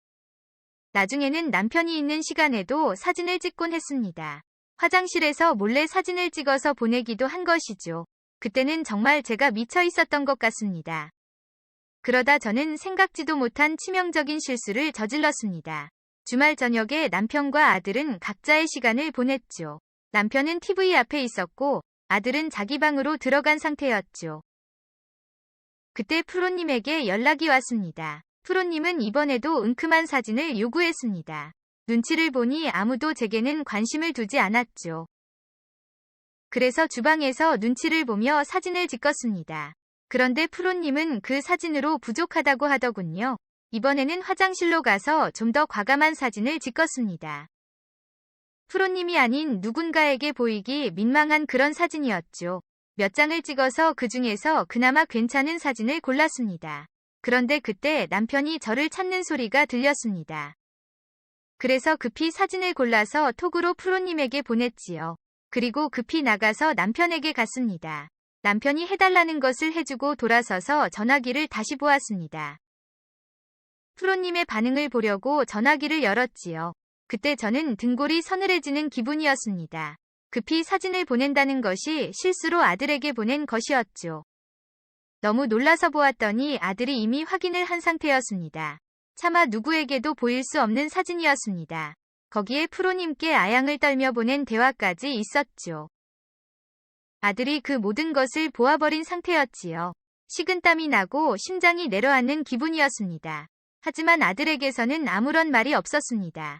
나중에는 남편이 있는 시간에도 사진을 찍곤 했습니다. 화장실에서 몰래 사진을 찍어서 보내기도 한 것이죠. 그때는 정말 제가 미쳐 있었던 것 같습니다. 그러다 저는 생각지도 못한 치명적인 실수를 저질렀습니다. 주말 저녁에 남편과 아들은 각자의 시간을 보냈죠. 남편은 TV 앞에 있었고 아들은 자기 방으로 들어간 상태였죠. 그때 프로님에게 연락이 왔습니다. 프로님은 이번에도 은큼한 사진을 요구했습니다. 눈치를 보니 아무도 제게는 관심을 두지 않았죠. 그래서 주방에서 눈치를 보며 사진을 찍었습니다. 그런데 프로님은 그 사진으로 부족하다고 하더군요. 이번에는 화장실로 가서 좀 더 과감한 사진을 찍었습니다. 프로님이 아닌 누군가에게 보이기 민망한 그런 사진이었죠. 몇 장을 찍어서 그 중에서 그나마 괜찮은 사진을 골랐습니다. 그런데 그때 남편이 저를 찾는 소리가 들렸습니다. 그래서 급히 사진을 골라서 톡으로 프로님에게 보냈지요. 그리고 급히 나가서 남편에게 갔습니다. 남편이 해달라는 것을 해주고 돌아서서 전화기를 다시 보았습니다. 프로님의 반응을 보려고 전화기를 열었지요. 그때 저는 등골이 서늘해지는 기분이었습니다. 급히 사진을 보낸다는 것이 실수로 아들에게 보낸 것이었죠. 너무 놀라서 보았더니 아들이 이미 확인을 한 상태였습니다. 차마 누구에게도 보일 수 없는 사진이었습니다. 거기에 프로님께 아양을 떨며 보낸 대화까지 있었죠. 아들이 그 모든 것을 보아버린 상태였지요. 식은땀이 나고 심장이 내려앉는 기분이었습니다. 하지만 아들에게서는 아무런 말이 없었습니다.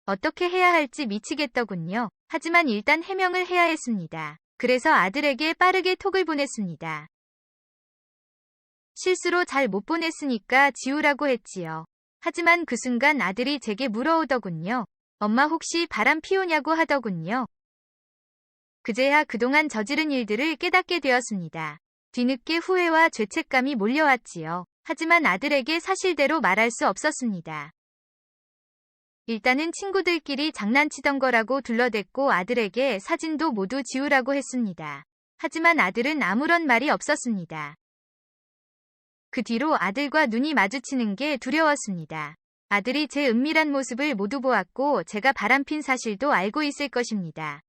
어떻게 해야 할지 미치겠더군요. 하지만 일단 해명을 해야 했습니다. 그래서 아들에게 빠르게 톡을 보냈습니다. 실수로 잘 못 보냈으니까 지우라고 했지요. 하지만 그 순간 아들이 제게 물어오더군요. 엄마 혹시 바람 피우냐고 하더군요. 그제야 그동안 저지른 일들을 깨닫게 되었습니다. 뒤늦게 후회와 죄책감이 몰려왔지요. 하지만 아들에게 사실대로 말할 수 없었습니다. 일단은 친구들끼리 장난치던 거라고 둘러댔고 아들에게 사진도 모두 지우라고 했습니다. 하지만 아들은 아무런 말이 없었습니다. 그 뒤로 아들과 눈이 마주치는 게 두려웠습니다. 아들이 제 은밀한 모습을 모두 보았고 제가 바람핀 사실도 알고 있을 것입니다.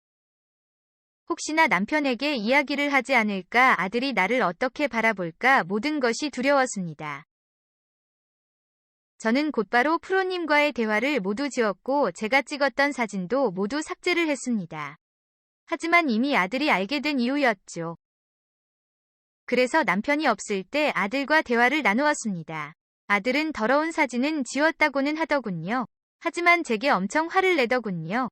혹시나 남편에게 이야기를 하지 않을까, 아들이 나를 어떻게 바라볼까, 모든 것이 두려웠습니다. 저는 곧바로 프로님과의 대화를 모두 지웠고 제가 찍었던 사진도 모두 삭제를 했습니다. 하지만 이미 아들이 알게 된 이유였죠. 그래서 남편이 없을 때 아들과 대화를 나누었습니다. 아들은 더러운 사진은 지웠다고는 하더군요. 하지만 제게 엄청 화를 내더군요.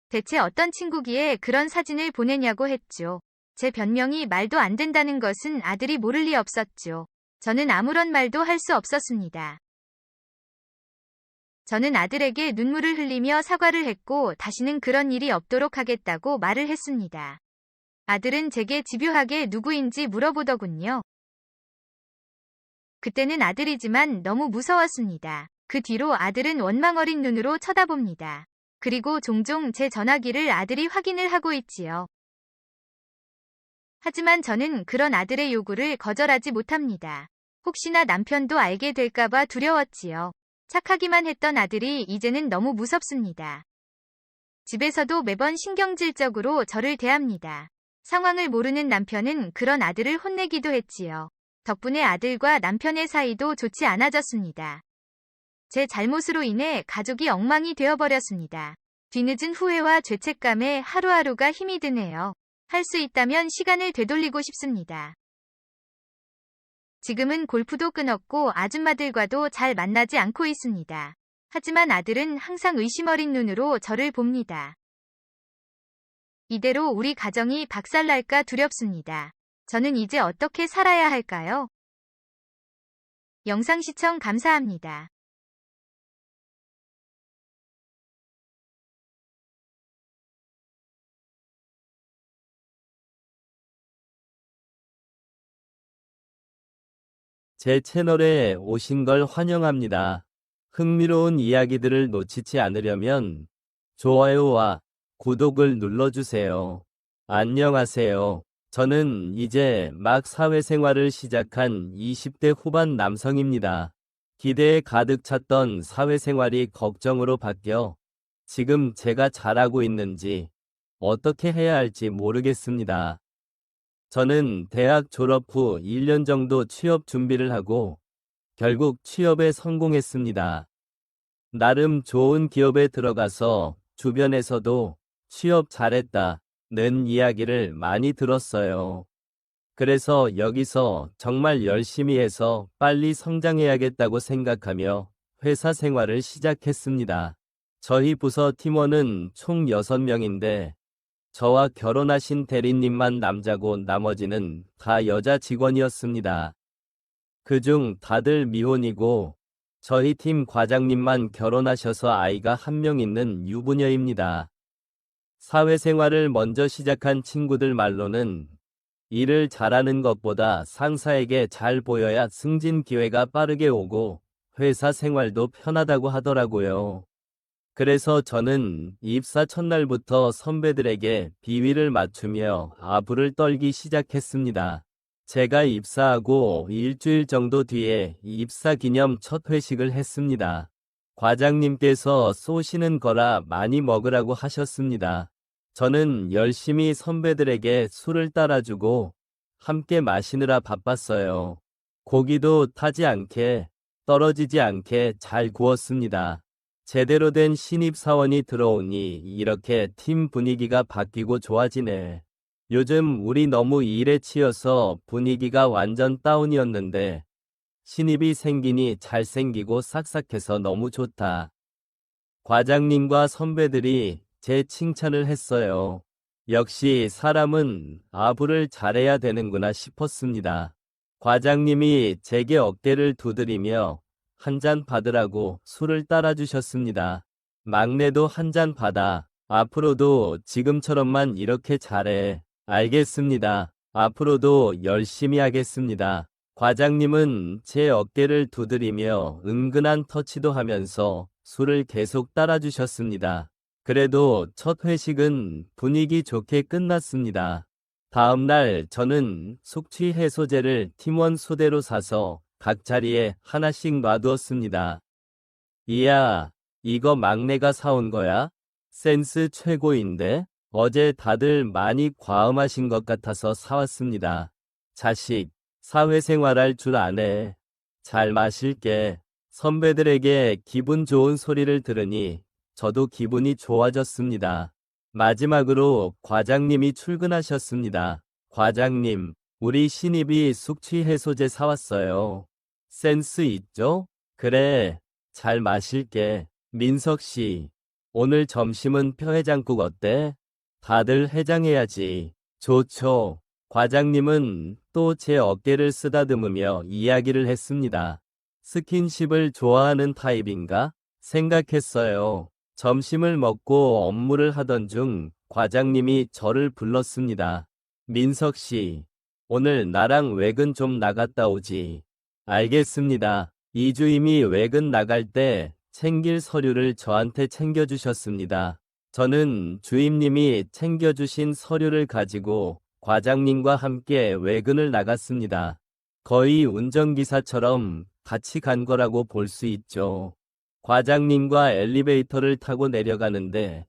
대체 어떤 친구기에 그런 사진을 보내냐고 했죠. 제 변명이 말도 안 된다는 것은 아들이 모를 리 없었죠. 저는 아무런 말도 할 수 없었습니다. 저는 아들에게 눈물을 흘리며 사과를 했고 다시는 그런 일이 없도록 하겠다고 말을 했습니다. 아들은 제게 집요하게 누구인지 물어보더군요. 그때는 아들이지만 너무 무서웠습니다. 그 뒤로 아들은 원망 어린 눈으로 쳐다봅니다. 그리고 종종 제 전화기를 아들이 확인을 하고 있지요. 하지만 저는 그런 아들의 요구를 거절하지 못합니다. 혹시나 남편도 알게 될까봐 두려웠지요. 착하기만 했던 아들이 이제는 너무 무섭습니다. 집에서도 매번 신경질적으로 저를 대합니다. 상황을 모르는 남편은 그런 아들을 혼내기도 했지요. 덕분에 아들과 남편의 사이도 좋지 않아졌습니다. 제 잘못으로 인해 가족이 엉망이 되어버렸습니다. 뒤늦은 후회와 죄책감에 하루하루가 힘이 드네요. 할 수 있다면 시간을 되돌리고 싶습니다. 지금은 골프도 끊었고 아줌마들과도 잘 만나지 않고 있습니다. 하지만 아들은 항상 의심 어린 눈으로 저를 봅니다. 이대로 우리 가정이 박살날까 두렵습니다. 저는 이제 어떻게 살아야 할까요? 영상 시청 감사합니다. 제 채널에 오신 걸 환영합니다. 흥미로운 이야기들을 놓치지 않으려면 좋아요와 구독을 눌러주세요. 안녕하세요. 저는 이제 막 사회생활을 시작한 20대 후반 남성입니다. 기대에 가득 찼던 사회생활이 걱정으로 바뀌어 지금 제가 잘하고 있는지 어떻게 해야 할지 모르겠습니다. 저는 대학 졸업 후 1년 정도 취업 준비를 하고 결국 취업에 성공했습니다. 나름 좋은 기업에 들어가서 주변에서도 취업 잘했다는 이야기를 많이 들었어요. 그래서 여기서 정말 열심히 해서 빨리 성장해야겠다고 생각하며 회사 생활을 시작했습니다. 저희 부서 팀원은 총 6명인데 저와 결혼하신 대리님만 남자고 나머지는 다 여자 직원이었습니다. 그중 다들 미혼이고 저희 팀 과장님만 결혼하셔서 아이가 1명 있는 유부녀입니다. 사회생활을 먼저 시작한 친구들 말로는 일을 잘하는 것보다 상사에게 잘 보여야 승진 기회가 빠르게 오고 회사 생활도 편하다고 하더라고요. 그래서 저는 입사 첫날부터 선배들에게 비위를 맞추며 아부를 떨기 시작했습니다. 제가 입사하고 일주일 정도 뒤에 입사 기념 첫 회식을 했습니다. 과장님께서 쏘시는 거라 많이 먹으라고 하셨습니다. 저는 열심히 선배들에게 술을 따라주고 함께 마시느라 바빴어요. 고기도 타지 않게 떨어지지 않게 잘 구웠습니다. 제대로 된 신입사원이 들어오니 이렇게 팀 분위기가 바뀌고 좋아지네. 요즘 우리 너무 일에 치여서 분위기가 완전 다운이었는데 신입이 생기니 잘생기고 싹싹해서 너무 좋다. 과장님과 선배들이 제 칭찬을 했어요. 역시 사람은 아부를 잘해야 되는구나 싶었습니다. 과장님이 제게 어깨를 두드리며 한 잔 받으라고 술을 따라주셨습니다. 막내도 한 잔 받아. 앞으로도 지금처럼만 이렇게 잘해. 알겠습니다. 앞으로도 열심히 하겠습니다. 과장님은 제 어깨를 두드리며 은근한 터치도 하면서 술을 계속 따라주셨습니다. 그래도 첫 회식은 분위기 좋게 끝났습니다. 다음 날 저는 숙취 해소제를 팀원 수대로 사서 각 자리에 하나씩 놔두었습니다. 이야, 이거 막내가 사온 거야? 센스 최고인데? 어제 다들 많이 과음하신 것 같아서 사왔습니다. 자식, 사회생활할 줄 아네. 잘 마실게. 선배들에게 기분 좋은 소리를 들으니 저도 기분이 좋아졌습니다. 마지막으로 과장님이 출근하셨습니다. 과장님, 우리 신입이 숙취 해소제 사왔어요. 센스 있죠? 그래, 잘 마실게. 민석 씨, 오늘 점심은 뼈해장국 어때? 다들 해장해야지. 좋죠. 과장님은 또 제 어깨를 쓰다듬으며 이야기를 했습니다. 스킨십을 좋아하는 타입인가? 생각했어요. 점심을 먹고 업무를 하던 중 과장님이 저를 불렀습니다. 민석 씨, 오늘 나랑 외근 좀 나갔다 오지. 알겠습니다. 이주임이 외근 나갈 때 챙길 서류를 저한테 챙겨주셨습니다. 저는 주임님이 챙겨주신 서류를 가지고 과장님과 함께 외근을 나갔습니다. 거의 운전기사처럼 같이 간 거라고 볼 수 있죠. 과장님과 엘리베이터를 타고 내려가는데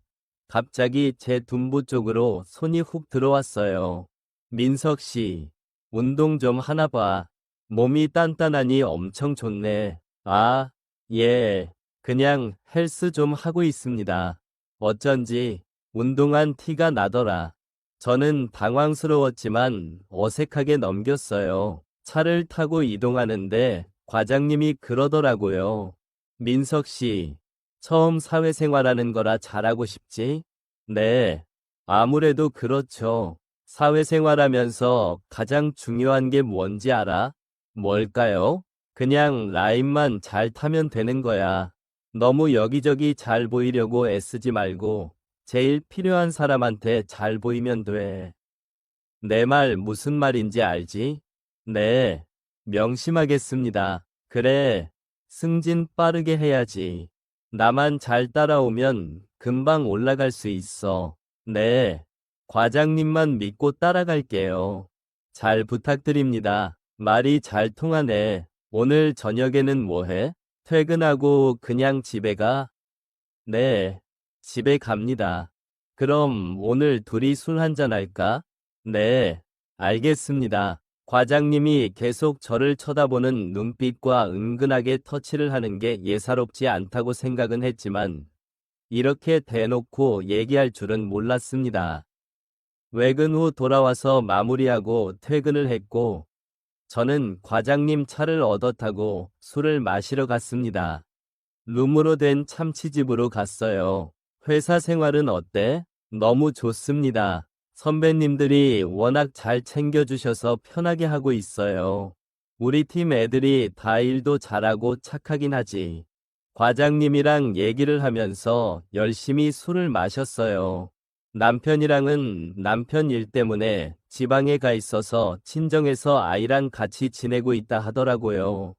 갑자기 제 둔부 쪽으로 손이 훅 들어왔어요. 민석 씨, 운동 좀 하나 봐. 몸이 단단하니 엄청 좋네. 아, 예. 그냥 헬스 좀 하고 있습니다. 어쩐지 운동한 티가 나더라. 저는 당황스러웠지만 어색하게 넘겼어요. 차를 타고 이동하는데 과장님이 그러더라고요. 민석 씨, 처음 사회생활하는 거라 잘하고 싶지? 네, 아무래도 그렇죠. 사회생활하면서 가장 중요한 게 뭔지 알아? 뭘까요? 그냥 라인만 잘 타면 되는 거야. 너무 여기저기 잘 보이려고 애쓰지 말고 제일 필요한 사람한테 잘 보이면 돼. 내 말 무슨 말인지 알지? 네, 명심하겠습니다. 그래, 승진 빠르게 해야지. 나만 잘 따라오면 금방 올라갈 수 있어. 네, 과장님만 믿고 따라갈게요. 잘 부탁드립니다. 말이 잘 통하네. 오늘 저녁에는 뭐 해? 퇴근하고 그냥 집에 가? 네, 집에 갑니다. 그럼 오늘 둘이 술 한잔 할까? 네, 알겠습니다. 과장님이 계속 저를 쳐다보는 눈빛과 은근하게 터치를 하는 게 예사롭지 않다고 생각은 했지만 이렇게 대놓고 얘기할 줄은 몰랐습니다. 외근 후 돌아와서 마무리하고 퇴근을 했고 저는 과장님 차를 얻어 타고 술을 마시러 갔습니다. 룸으로 된 참치집으로 갔어요. 회사 생활은 어때? 너무 좋습니다. 선배님들이 워낙 잘 챙겨주셔서 편하게 하고 있어요. 우리 팀 애들이 다 일도 잘하고 착하긴 하지. 과장님이랑 얘기를 하면서 열심히 술을 마셨어요. 남편이랑은 남편 일 때문에 지방에 가 있어서 친정에서 아이랑 같이 지내고 있다 하더라고요.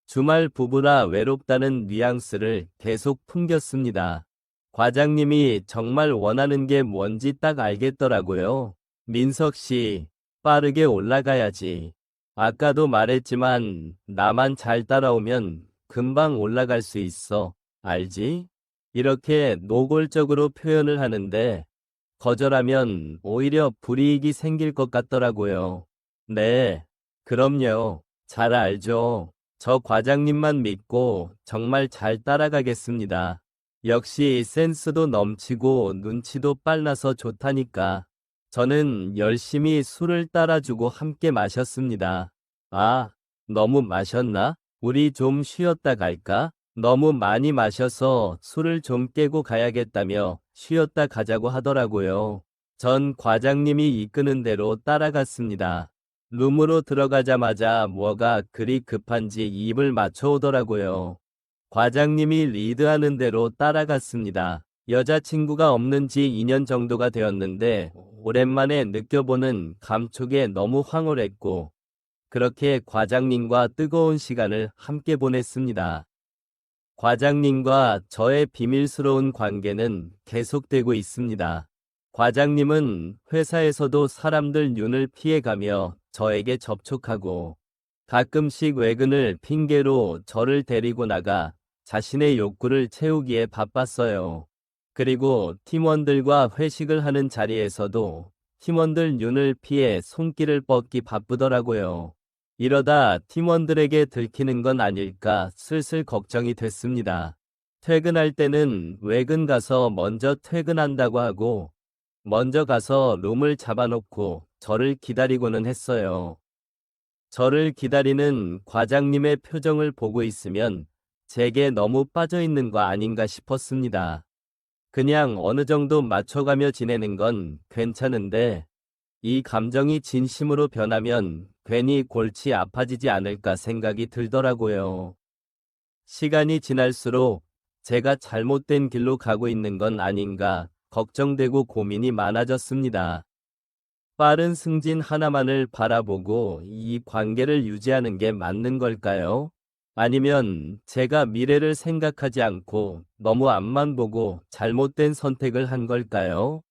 주말 부부라 외롭다는 뉘앙스를 계속 풍겼습니다. 과장님이 정말 원하는 게 뭔지 딱 알겠더라고요. 민석 씨, 빠르게 올라가야지. 아까도 말했지만 나만 잘 따라오면 금방 올라갈 수 있어. 알지? 이렇게 노골적으로 표현을 하는데 거절하면 오히려 불이익이 생길 것 같더라고요. 네, 그럼요. 잘 알죠. 저 과장님만 믿고 정말 잘 따라가겠습니다. 역시 센스도 넘치고 눈치도 빨라서 좋다니까. 저는 열심히 술을 따라주고 함께 마셨습니다. 아, 너무 마셨나? 우리 좀 쉬었다 갈까? 너무 많이 마셔서 술을 좀 깨고 가야겠다며 쉬었다 가자고 하더라고요. 전 과장님이 이끄는 대로 따라갔습니다. 룸으로 들어가자마자 뭐가 그리 급한지 입을 맞춰오더라고요. 과장님이 리드하는 대로 따라갔습니다. 여자친구가 없는 지 2년 정도가 되었는데 오랜만에 느껴보는 감촉에 너무 황홀했고 그렇게 과장님과 뜨거운 시간을 함께 보냈습니다. 과장님과 저의 비밀스러운 관계는 계속되고 있습니다. 과장님은 회사에서도 사람들 눈을 피해가며 저에게 접촉하고 가끔씩 외근을 핑계로 저를 데리고 나가 자신의 욕구를 채우기에 바빴어요. 그리고 팀원들과 회식을 하는 자리에서도 팀원들 눈을 피해 손길을 뻗기 바쁘더라고요. 이러다 팀원들에게 들키는 건 아닐까 슬슬 걱정이 됐습니다. 퇴근할 때는 외근 가서 먼저 퇴근한다고 하고 먼저 가서 룸을 잡아놓고 저를 기다리고는 했어요. 저를 기다리는 과장님의 표정을 보고 있으면 제게 너무 빠져 있는 거 아닌가 싶었습니다. 그냥 어느 정도 맞춰가며 지내는 건 괜찮은데 이 감정이 진심으로 변하면 괜히 골치 아파지지 않을까 생각이 들더라고요. 시간이 지날수록 제가 잘못된 길로 가고 있는 건 아닌가 걱정되고 고민이 많아졌습니다. 빠른 승진 하나만을 바라보고 이 관계를 유지하는 게 맞는 걸까요? 아니면 제가 미래를 생각하지 않고 너무 앞만 보고 잘못된 선택을 한 걸까요?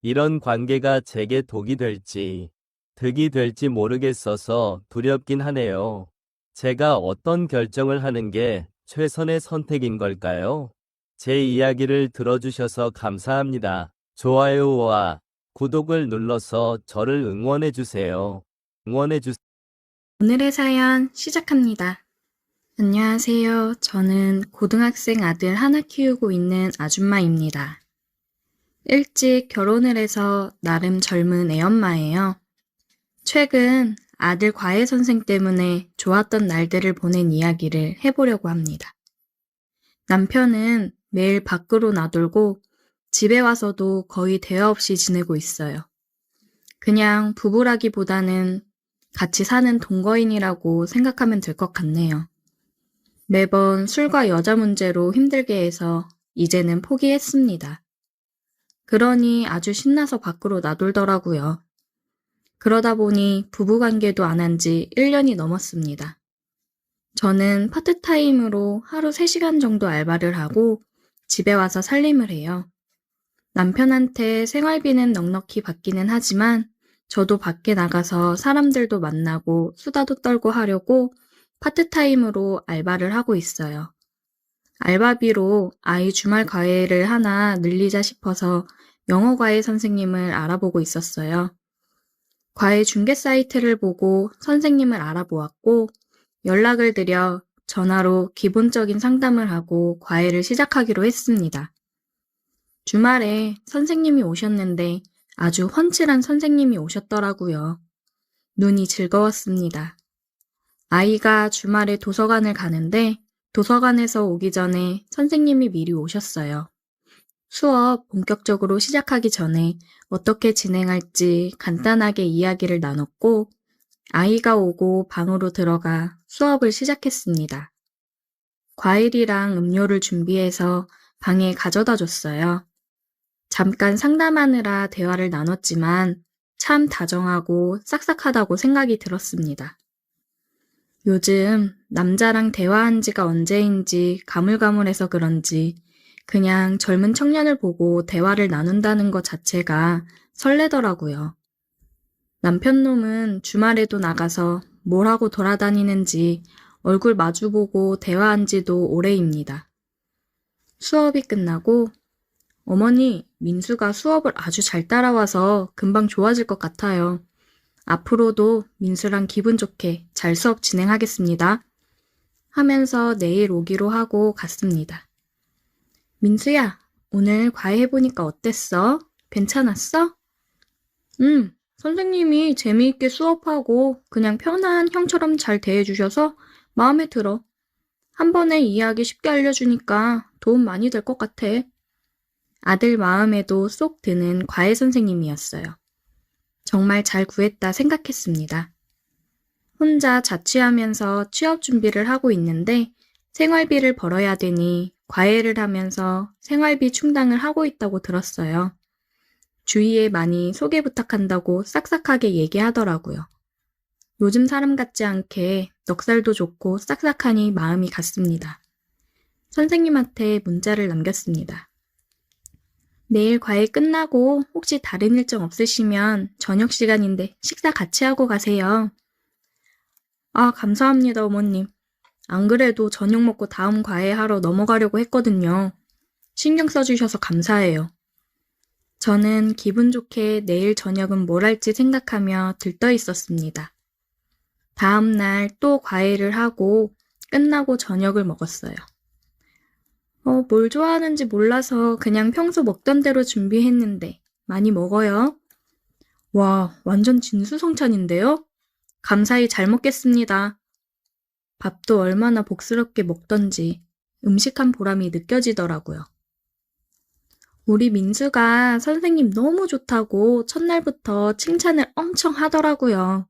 이런 관계가 제게 독이 될지, 득이 될지 모르겠어서 두렵긴 하네요. 제가 어떤 결정을 하는 게 최선의 선택인 걸까요? 제 이야기를 들어주셔서 감사합니다. 좋아요와 구독을 눌러서 저를 응원해주세요. 응원해주세요. 오늘의 사연 시작합니다. 안녕하세요. 저는 고등학생 아들 하나 키우고 있는 아줌마입니다. 일찍 결혼을 해서 나름 젊은 애엄마예요. 최근 아들 과외 선생 때문에 좋았던 날들을 보낸 이야기를 해보려고 합니다. 남편은 매일 밖으로 나돌고 집에 와서도 거의 대화 없이 지내고 있어요. 그냥 부부라기보다는 같이 사는 동거인이라고 생각하면 될 것 같네요. 매번 술과 여자 문제로 힘들게 해서 이제는 포기했습니다. 그러니 아주 신나서 밖으로 나돌더라고요. 그러다 보니 부부관계도 안 한 지 1년이 넘었습니다. 저는 파트타임으로 하루 3시간 정도 알바를 하고 집에 와서 살림을 해요. 남편한테 생활비는 넉넉히 받기는 하지만 저도 밖에 나가서 사람들도 만나고 수다도 떨고 하려고 파트타임으로 알바를 하고 있어요. 알바비로 아이 주말 과외를 하나 늘리자 싶어서 영어 과외 선생님을 알아보고 있었어요. 과외 중개 사이트를 보고 선생님을 알아보았고 연락을 드려 전화로 기본적인 상담을 하고 과외를 시작하기로 했습니다. 주말에 선생님이 오셨는데 아주 훤칠한 선생님이 오셨더라고요. 눈이 즐거웠습니다. 아이가 주말에 도서관을 가는데 도서관에서 오기 전에 선생님이 미리 오셨어요. 수업 본격적으로 시작하기 전에 어떻게 진행할지 간단하게 이야기를 나눴고 아이가 오고 방으로 들어가 수업을 시작했습니다. 과일이랑 음료를 준비해서 방에 가져다 줬어요. 잠깐 상담하느라 대화를 나눴지만 참 다정하고 싹싹하다고 생각이 들었습니다. 요즘 남자랑 대화한 지가 언제인지 가물가물해서 그런지 그냥 젊은 청년을 보고 대화를 나눈다는 것 자체가 설레더라고요. 남편 놈은 주말에도 나가서 뭘 하고 돌아다니는지 얼굴 마주보고 대화한 지도 오래입니다. 수업이 끝나고 어머니, 민수가 수업을 아주 잘 따라와서 금방 좋아질 것 같아요. 앞으로도 민수랑 기분 좋게 잘 수업 진행하겠습니다. 하면서 내일 오기로 하고 갔습니다. 민수야, 오늘 과외해보니까 어땠어? 괜찮았어? 선생님이 재미있게 수업하고 그냥 편한 형처럼 잘 대해주셔서 마음에 들어. 한 번에 이해하기 쉽게 알려주니까 도움 많이 될 것 같아. 아들 마음에도 쏙 드는 과외 선생님이었어요. 정말 잘 구했다 생각했습니다. 혼자 자취하면서 취업 준비를 하고 있는데 생활비를 벌어야 되니 과외를 하면서 생활비 충당을 하고 있다고 들었어요. 주위에 많이 소개 부탁한다고 싹싹하게 얘기하더라고요. 요즘 사람 같지 않게 넉살도 좋고 싹싹하니 마음이 갔습니다. 선생님한테 문자를 남겼습니다. 내일 과외 끝나고 혹시 다른 일정 없으시면 저녁 시간인데 식사 같이 하고 가세요. 아, 감사합니다, 어머님. 안 그래도 저녁 먹고 다음 과외 하러 넘어가려고 했거든요. 신경 써주셔서 감사해요. 저는 기분 좋게 내일 저녁은 뭘 할지 생각하며 들떠 있었습니다. 다음 날 또 과외를 하고 끝나고 저녁을 먹었어요. 뭘 좋아하는지 몰라서 그냥 평소 먹던 대로 준비했는데 많이 먹어요. 와, 완전 진수성찬인데요? 감사히 잘 먹겠습니다. 밥도 얼마나 복스럽게 먹던지 음식한 보람이 느껴지더라고요. 우리 민수가 선생님 너무 좋다고 첫날부터 칭찬을 엄청 하더라고요.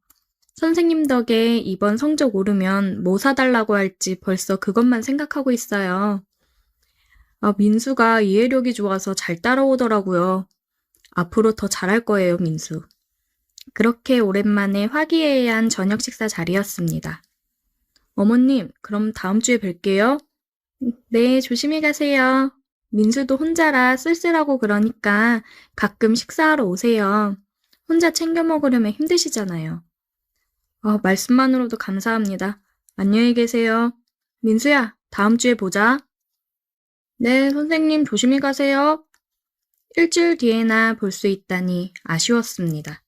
선생님 덕에 이번 성적 오르면 뭐 사달라고 할지 벌써 그것만 생각하고 있어요. 민수가 이해력이 좋아서 잘 따라오더라고요. 앞으로 더 잘할 거예요, 민수. 그렇게 오랜만에 화기애애한 저녁 식사 자리였습니다. 어머님, 그럼 다음 주에 뵐게요. 네, 조심히 가세요. 민수도 혼자라 쓸쓸하고 그러니까 가끔 식사하러 오세요. 혼자 챙겨 먹으려면 힘드시잖아요. 말씀만으로도 감사합니다. 안녕히 계세요. 민수야, 다음 주에 보자. 네, 선생님 조심히 가세요. 일주일 뒤에나 볼 수 있다니 아쉬웠습니다.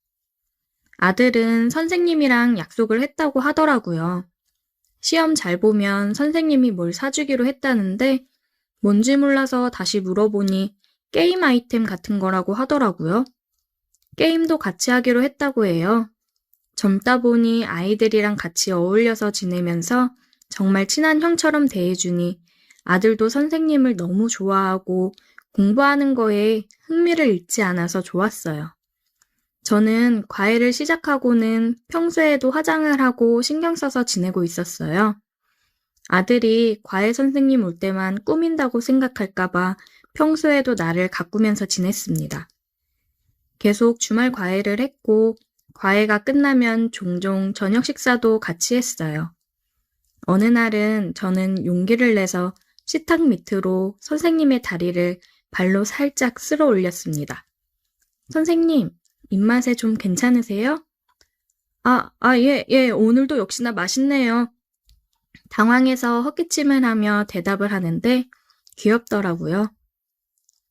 아들은 선생님이랑 약속을 했다고 하더라고요. 시험 잘 보면 선생님이 뭘 사주기로 했다는데 뭔지 몰라서 다시 물어보니 게임 아이템 같은 거라고 하더라고요. 게임도 같이 하기로 했다고 해요. 젊다 보니 아이들이랑 같이 어울려서 지내면서 정말 친한 형처럼 대해주니 아들도 선생님을 너무 좋아하고 공부하는 거에 흥미를 잃지 않아서 좋았어요. 저는 과외를 시작하고는 평소에도 화장을 하고 신경 써서 지내고 있었어요. 아들이 과외 선생님 올 때만 꾸민다고 생각할까봐 평소에도 나를 가꾸면서 지냈습니다. 계속 주말 과외를 했고, 과외가 끝나면 종종 저녁 식사도 같이 했어요. 어느 날은 저는 용기를 내서 식탁 밑으로 선생님의 다리를 발로 살짝 쓸어 올렸습니다. 선생님, 입맛에 좀 괜찮으세요? 예, 오늘도 역시나 맛있네요. 당황해서 헛기침을 하며 대답을 하는데 귀엽더라고요.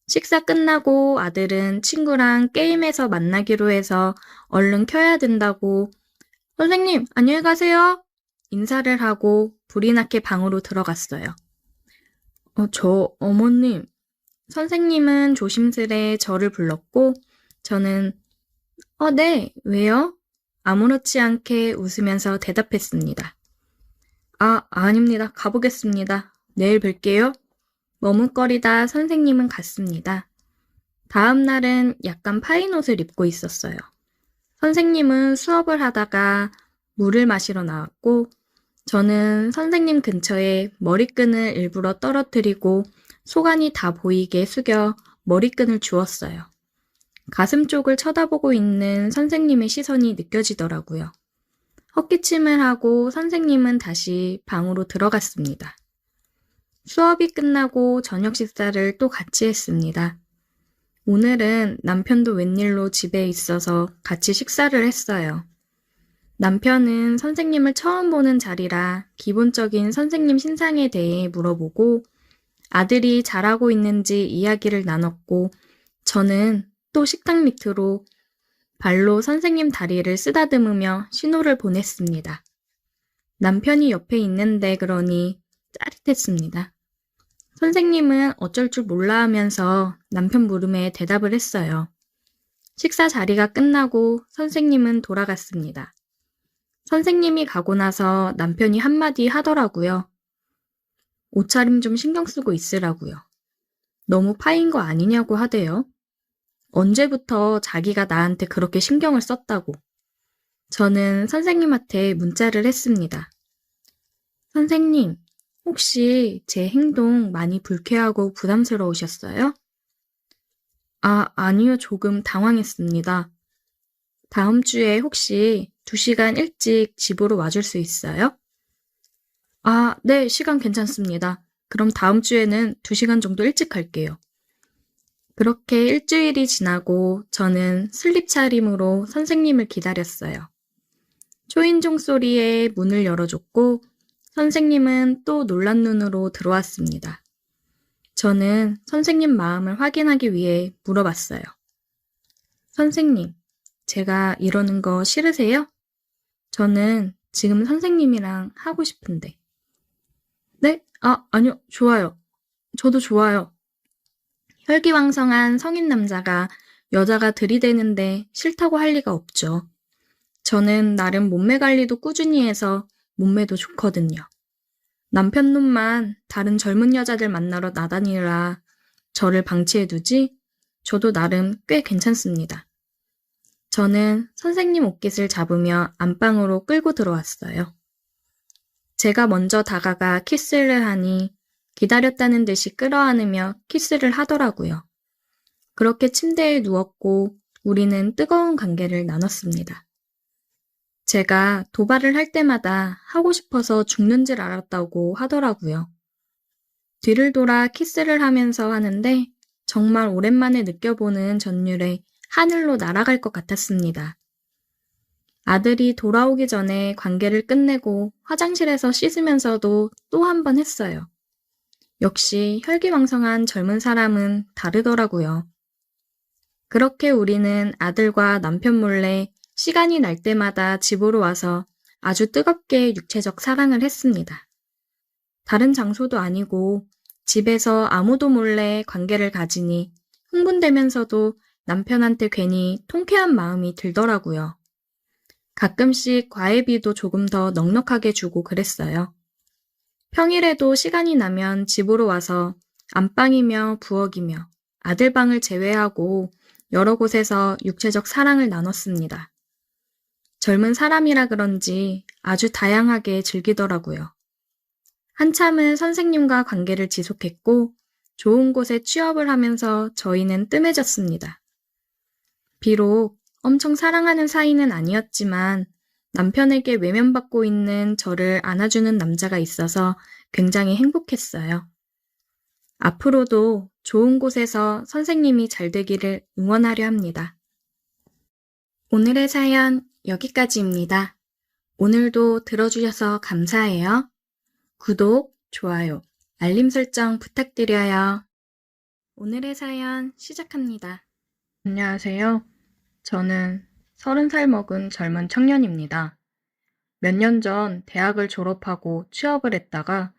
식사 끝나고 아들은 친구랑 게임에서 만나기로 해서 얼른 켜야 된다고 선생님, 안녕히 가세요. 인사를 하고 불이 나게 방으로 들어갔어요. 어머님. 선생님은 조심스레 저를 불렀고 저는 네, 왜요? 아무렇지 않게 웃으면서 대답했습니다. 아닙니다. 가보겠습니다. 내일 뵐게요. 머뭇거리다 선생님은 갔습니다. 다음 날은 약간 파인 옷을 입고 있었어요. 선생님은 수업을 하다가 물을 마시러 나왔고, 저는 선생님 근처에 머리끈을 일부러 떨어뜨리고 속안이 다 보이게 숙여 머리끈을 주웠어요. 가슴 쪽을 쳐다보고 있는 선생님의 시선이 느껴지더라고요. 헛기침을 하고 선생님은 다시 방으로 들어갔습니다. 수업이 끝나고 저녁 식사를 또 같이 했습니다. 오늘은 남편도 웬일로 집에 있어서 같이 식사를 했어요. 남편은 선생님을 처음 보는 자리라 기본적인 선생님 신상에 대해 물어보고 아들이 잘하고 있는지 이야기를 나눴고 저는 또 식탁 밑으로 발로 선생님 다리를 쓰다듬으며 신호를 보냈습니다. 남편이 옆에 있는데 그러니 짜릿했습니다. 선생님은 어쩔 줄 몰라 하면서 남편 물음에 대답을 했어요. 식사 자리가 끝나고 선생님은 돌아갔습니다. 선생님이 가고 나서 남편이 한마디 하더라고요. 옷차림 좀 신경 쓰고 있으라고요. 너무 파인 거 아니냐고 하대요. 언제부터 자기가 나한테 그렇게 신경을 썼다고. 저는 선생님한테 문자를 했습니다. 선생님, 혹시 제 행동 많이 불쾌하고 부담스러우셨어요? 아니요. 조금 당황했습니다. 다음 주에 혹시 2시간 일찍 집으로 와줄 수 있어요? 네, 시간 괜찮습니다. 그럼 다음 주에는 2시간 정도 일찍 갈게요. 그렇게 일주일이 지나고 저는 슬립 차림으로 선생님을 기다렸어요. 초인종 소리에 문을 열어줬고 선생님은 또 놀란 눈으로 들어왔습니다. 저는 선생님 마음을 확인하기 위해 물어봤어요. 선생님, 제가 이러는 거 싫으세요? 저는 지금 선생님이랑 하고 싶은데. 네? 아니요, 좋아요. 저도 좋아요. 혈기왕성한 성인 남자가 여자가 들이대는데 싫다고 할 리가 없죠. 저는 나름 몸매 관리도 꾸준히 해서 몸매도 좋거든요. 남편 놈만 다른 젊은 여자들 만나러 나다니라 저를 방치해두지 저도 나름 꽤 괜찮습니다. 저는 선생님 옷깃을 잡으며 안방으로 끌고 들어왔어요. 제가 먼저 다가가 키스를 하니 기다렸다는 듯이 끌어안으며 키스를 하더라고요. 그렇게 침대에 누웠고 우리는 뜨거운 관계를 나눴습니다. 제가 도발을 할 때마다 하고 싶어서 죽는 줄 알았다고 하더라고요. 뒤를 돌아 키스를 하면서 하는데 정말 오랜만에 느껴보는 전율에 하늘로 날아갈 것 같았습니다. 아들이 돌아오기 전에 관계를 끝내고 화장실에서 씻으면서도 또 한 번 했어요. 역시 혈기왕성한 젊은 사람은 다르더라고요. 그렇게 우리는 아들과 남편 몰래 시간이 날 때마다 집으로 와서 아주 뜨겁게 육체적 사랑을 했습니다. 다른 장소도 아니고 집에서 아무도 몰래 관계를 가지니 흥분되면서도 남편한테 괜히 통쾌한 마음이 들더라고요. 가끔씩 과외비도 조금 더 넉넉하게 주고 그랬어요. 평일에도 시간이 나면 집으로 와서 안방이며 부엌이며 아들방을 제외하고 여러 곳에서 육체적 사랑을 나눴습니다. 젊은 사람이라 그런지 아주 다양하게 즐기더라고요. 한참은 선생님과 관계를 지속했고 좋은 곳에 취업을 하면서 저희는 뜸해졌습니다. 비록 엄청 사랑하는 사이는 아니었지만 남편에게 외면받고 있는 저를 안아주는 남자가 있어서 굉장히 행복했어요. 앞으로도 좋은 곳에서 선생님이 잘 되기를 응원하려 합니다. 오늘의 사연 여기까지입니다. 오늘도 들어주셔서 감사해요. 구독, 좋아요, 알림 설정 부탁드려요. 오늘의 사연 시작합니다. 안녕하세요. 저는 30살 먹은 젊은 청년입니다. 몇 년 전 대학을 졸업하고 취업을 했다가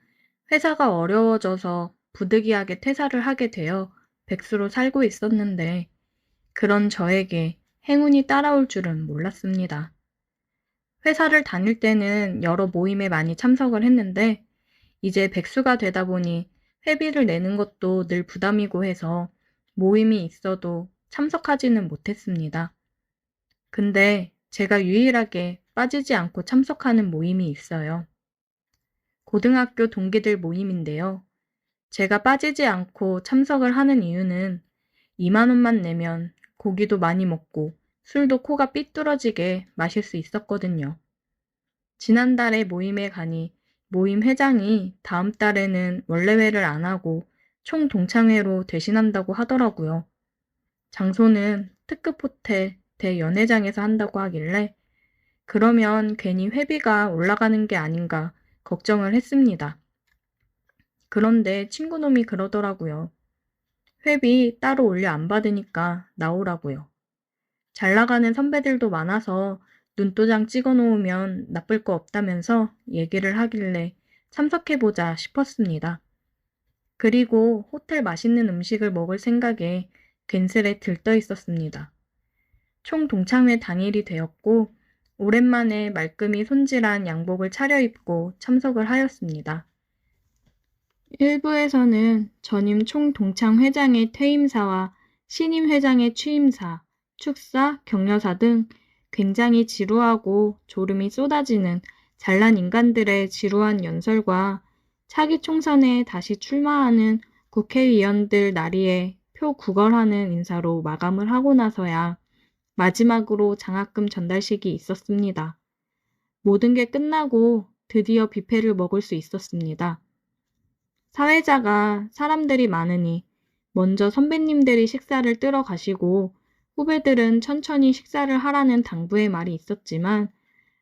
회사가 어려워져서 부득이하게 퇴사를 하게 되어 백수로 살고 있었는데 그런 저에게 행운이 따라올 줄은 몰랐습니다. 회사를 다닐 때는 여러 모임에 많이 참석을 했는데 이제 백수가 되다 보니 회비를 내는 것도 늘 부담이고 해서 모임이 있어도 참석하지는 못했습니다. 근데 제가 유일하게 빠지지 않고 참석하는 모임이 있어요. 고등학교 동기들 모임인데요. 제가 빠지지 않고 참석을 하는 이유는 2만 원만 내면 고기도 많이 먹고 술도 코가 삐뚤어지게 마실 수 있었거든요. 지난달에 모임에 가니 모임 회장이 다음 달에는 원래회를 안 하고 총 동창회로 대신한다고 하더라고요. 장소는 특급 호텔 대연회장에서 한다고 하길래 그러면 괜히 회비가 올라가는 게 아닌가 걱정을 했습니다. 그런데 친구놈이 그러더라고요. 회비 따로 올려 안 받으니까 나오라고요. 잘 나가는 선배들도 많아서 눈도장 찍어 놓으면 나쁠 거 없다면서 얘기를 하길래 참석해보자 싶었습니다. 그리고 호텔 맛있는 음식을 먹을 생각에 괜스레 들떠 있었습니다. 총 동창회 당일이 되었고 오랜만에 말끔히 손질한 양복을 차려입고 참석을 하였습니다. 1부에서는 전임 총동창회장의 퇴임사와 신임 회장의 취임사, 축사, 격려사 등 굉장히 지루하고 졸음이 쏟아지는 잘난 인간들의 지루한 연설과 차기 총선에 다시 출마하는 국회의원들 나리에 표 구걸하는 인사로 마감을 하고 나서야 마지막으로 장학금 전달식이 있었습니다. 모든 게 끝나고 드디어 뷔페를 먹을 수 있었습니다. 사회자가 사람들이 많으니 먼저 선배님들이 식사를 뜨러 가시고 후배들은 천천히 식사를 하라는 당부의 말이 있었지만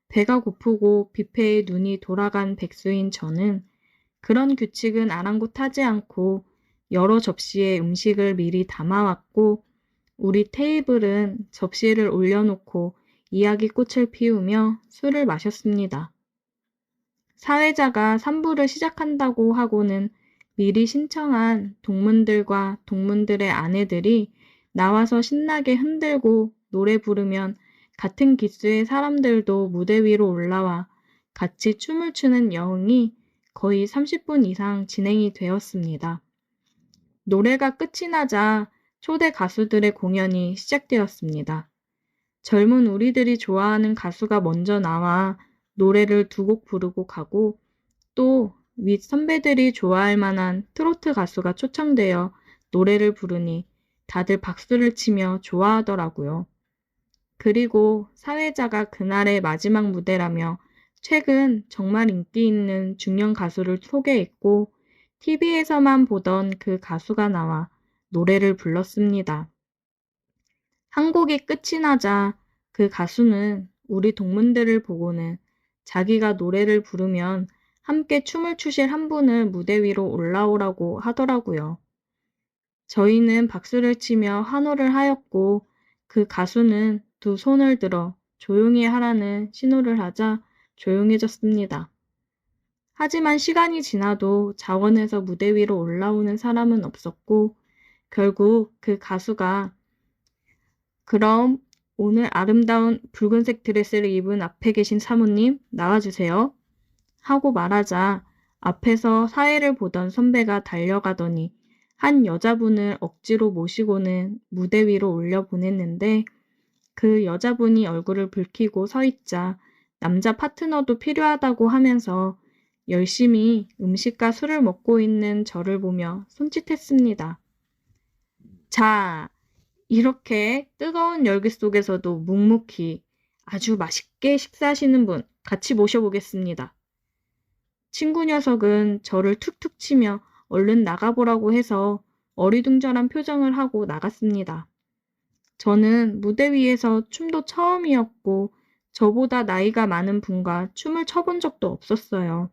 배가 고프고 뷔페에 눈이 돌아간 백수인 저는 그런 규칙은 아랑곳하지 않고 여러 접시에 음식을 미리 담아왔고 우리 테이블은 접시를 올려놓고 이야기꽃을 피우며 술을 마셨습니다. 사회자가 3부를 시작한다고 하고는 미리 신청한 동문들과 동문들의 아내들이 나와서 신나게 흔들고 노래 부르면 같은 기수의 사람들도 무대 위로 올라와 같이 춤을 추는 여흥이 거의 30분 이상 진행이 되었습니다. 노래가 끝이 나자 초대 가수들의 공연이 시작되었습니다. 젊은 우리들이 좋아하는 가수가 먼저 나와 노래를 2곡 부르고 가고 또 윗 선배들이 좋아할 만한 트로트 가수가 초청되어 노래를 부르니 다들 박수를 치며 좋아하더라고요. 그리고 사회자가 그날의 마지막 무대라며 최근 정말 인기 있는 중년 가수를 소개했고 TV에서만 보던 그 가수가 나와 노래를 불렀습니다. 한 곡이 끝이 나자 그 가수는 우리 동문들을 보고는 자기가 노래를 부르면 함께 춤을 추실 한 분을 무대 위로 올라오라고 하더라고요. 저희는 박수를 치며 환호를 하였고 그 가수는 2 손을 들어 조용히 하라는 신호를 하자 조용해졌습니다. 하지만 시간이 지나도 자원해서 무대 위로 올라오는 사람은 없었고 결국 그 가수가 그럼 오늘 아름다운 붉은색 드레스를 입은 앞에 계신 사모님 나와주세요. 하고 말하자 앞에서 사회를 보던 선배가 달려가더니 한 여자분을 억지로 모시고는 무대 위로 올려보냈는데 그 여자분이 얼굴을 붉히고 서 있자 남자 파트너도 필요하다고 하면서 열심히 음식과 술을 먹고 있는 저를 보며 손짓했습니다. 자, 이렇게 뜨거운 열기 속에서도 묵묵히 아주 맛있게 식사하시는 분 같이 모셔보겠습니다. 친구 녀석은 저를 툭툭 치며 얼른 나가보라고 해서 어리둥절한 표정을 하고 나갔습니다. 저는 무대 위에서 춤도 처음이었고 저보다 나이가 많은 분과 춤을 춰본 적도 없었어요.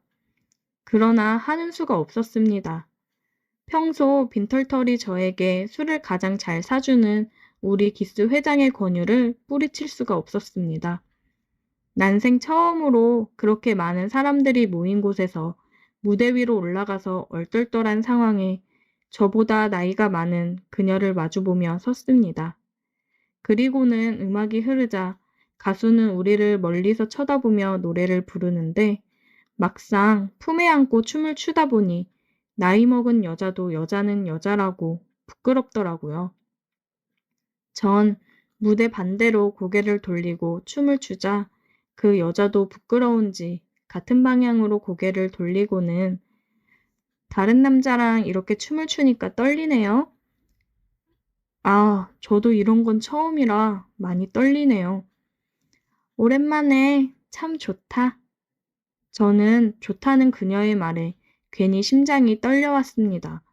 그러나 하는 수가 없었습니다. 평소 빈털터리 저에게 술을 가장 잘 사주는 우리 기스 회장의 권유를 뿌리칠 수가 없었습니다. 난생 처음으로 그렇게 많은 사람들이 모인 곳에서 무대 위로 올라가서 얼떨떨한 상황에 저보다 나이가 많은 그녀를 마주보며 섰습니다. 그리고는 음악이 흐르자 가수는 우리를 멀리서 쳐다보며 노래를 부르는데 막상 품에 안고 춤을 추다 보니 나이 먹은 여자도 여자는 여자라고 부끄럽더라고요. 전 무대 반대로 고개를 돌리고 춤을 추자 그 여자도 부끄러운지 같은 방향으로 고개를 돌리고는 다른 남자랑 이렇게 춤을 추니까 떨리네요. 아, 저도 이런 건 처음이라 많이 떨리네요. 오랜만에 참 좋다. 저는 좋다는 그녀의 말에 괜히 심장이 떨려왔습니다.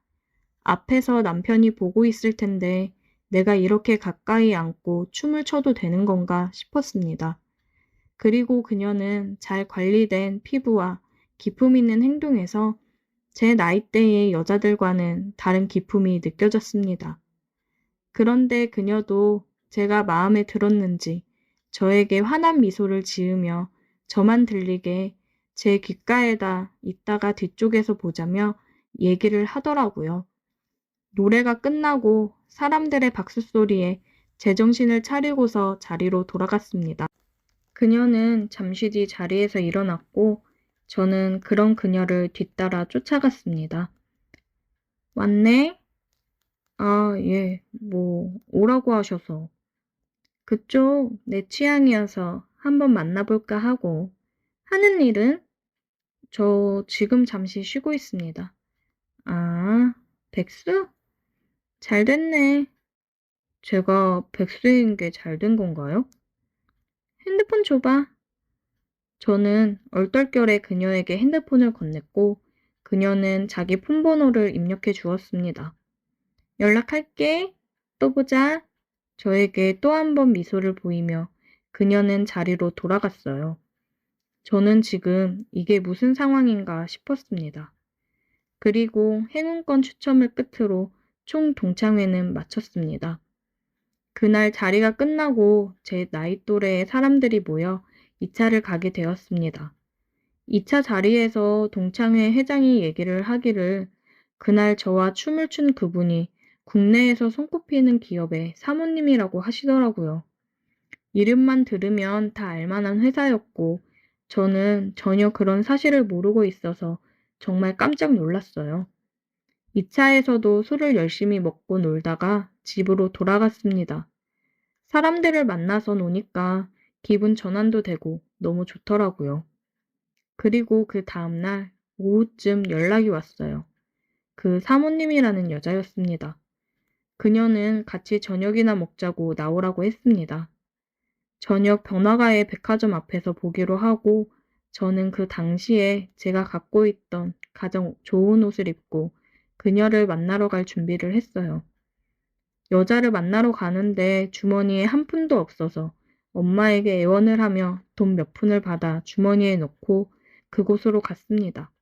앞에서 남편이 보고 있을 텐데 내가 이렇게 가까이 앉고 춤을 춰도 되는 건가 싶었습니다. 그리고 그녀는 잘 관리된 피부와 기품 있는 행동에서 제 나이대의 여자들과는 다른 기품이 느껴졌습니다. 그런데 그녀도 제가 마음에 들었는지 저에게 환한 미소를 지으며 저만 들리게 제 귓가에다 이따가 뒤쪽에서 보자며 얘기를 하더라고요. 노래가 끝나고 사람들의 박수 소리에 제정신을 차리고서 자리로 돌아갔습니다. 그녀는 잠시 뒤 자리에서 일어났고 저는 그런 그녀를 뒤따라 쫓아갔습니다. 왔네? 아, 예, 오라고 하셔서. 그쪽 내 취향이어서 한번 만나볼까 하고. 하는 일은? 저 지금 잠시 쉬고 있습니다. 아, 백수? 잘 됐네. 제가 백수인 게 잘 된 건가요? 핸드폰 줘봐. 저는 얼떨결에 그녀에게 핸드폰을 건넸고 그녀는 자기 폰번호를 입력해 주었습니다. 연락할게. 또 보자. 저에게 또 한 번 미소를 보이며 그녀는 자리로 돌아갔어요. 저는 지금 이게 무슨 상황인가 싶었습니다. 그리고 행운권 추첨을 끝으로 총 동창회는 마쳤습니다. 그날 자리가 끝나고 제 나이 또래의 사람들이 모여 2차를 가게 되었습니다. 2차 자리에서 동창회 회장이 얘기를 하기를 그날 저와 춤을 춘 그분이 국내에서 손꼽히는 기업의 사모님이라고 하시더라고요. 이름만 들으면 다 알만한 회사였고 저는 전혀 그런 사실을 모르고 있어서 정말 깜짝 놀랐어요. 2차에서도 술을 열심히 먹고 놀다가 집으로 돌아갔습니다. 사람들을 만나서 노니까 기분 전환도 되고 너무 좋더라고요. 그리고 그 다음날 오후쯤 연락이 왔어요. 그 사모님이라는 여자였습니다. 그녀는 같이 저녁이나 먹자고 나오라고 했습니다. 저녁 번화가의 백화점 앞에서 보기로 하고 저는 그 당시에 제가 갖고 있던 가장 좋은 옷을 입고 그녀를 만나러 갈 준비를 했어요. 여자를 만나러 가는데 주머니에 한 푼도 없어서 엄마에게 애원을 하며 돈 몇 푼을 받아 주머니에 넣고 그곳으로 갔습니다.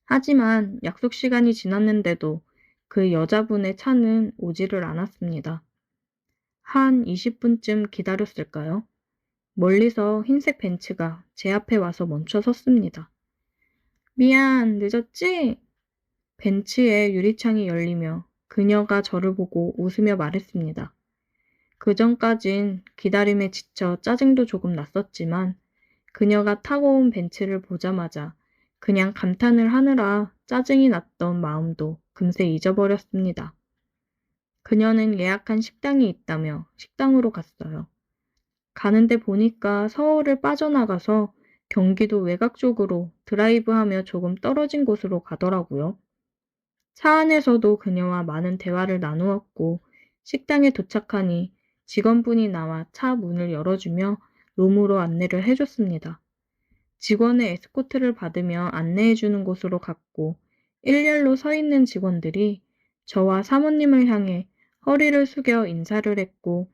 하지만 약속 시간이 지났는데도 그 여자분의 차는 오지를 않았습니다. 한 20분쯤 기다렸을까요? 멀리서 흰색 벤츠가 제 앞에 와서 멈춰 섰습니다. 미안, 늦었지? 벤츠의 유리창이 열리며 그녀가 저를 보고 웃으며 말했습니다. 그전까진 기다림에 지쳐 짜증도 조금 났었지만 그녀가 타고 온 벤츠를 보자마자 그냥 감탄을 하느라 짜증이 났던 마음도 금세 잊어버렸습니다. 그녀는 예약한 식당이 있다며 식당으로 갔어요. 가는데 보니까 서울을 빠져나가서 경기도 외곽 쪽으로 드라이브하며 조금 떨어진 곳으로 가더라고요. 차 안에서도 그녀와 많은 대화를 나누었고 식당에 도착하니 직원분이 나와 차 문을 열어주며 룸으로 안내를 해줬습니다. 직원의 에스코트를 받으며 안내해주는 곳으로 갔고 일렬로 서 있는 직원들이 저와 사모님을 향해 허리를 숙여 인사를 했고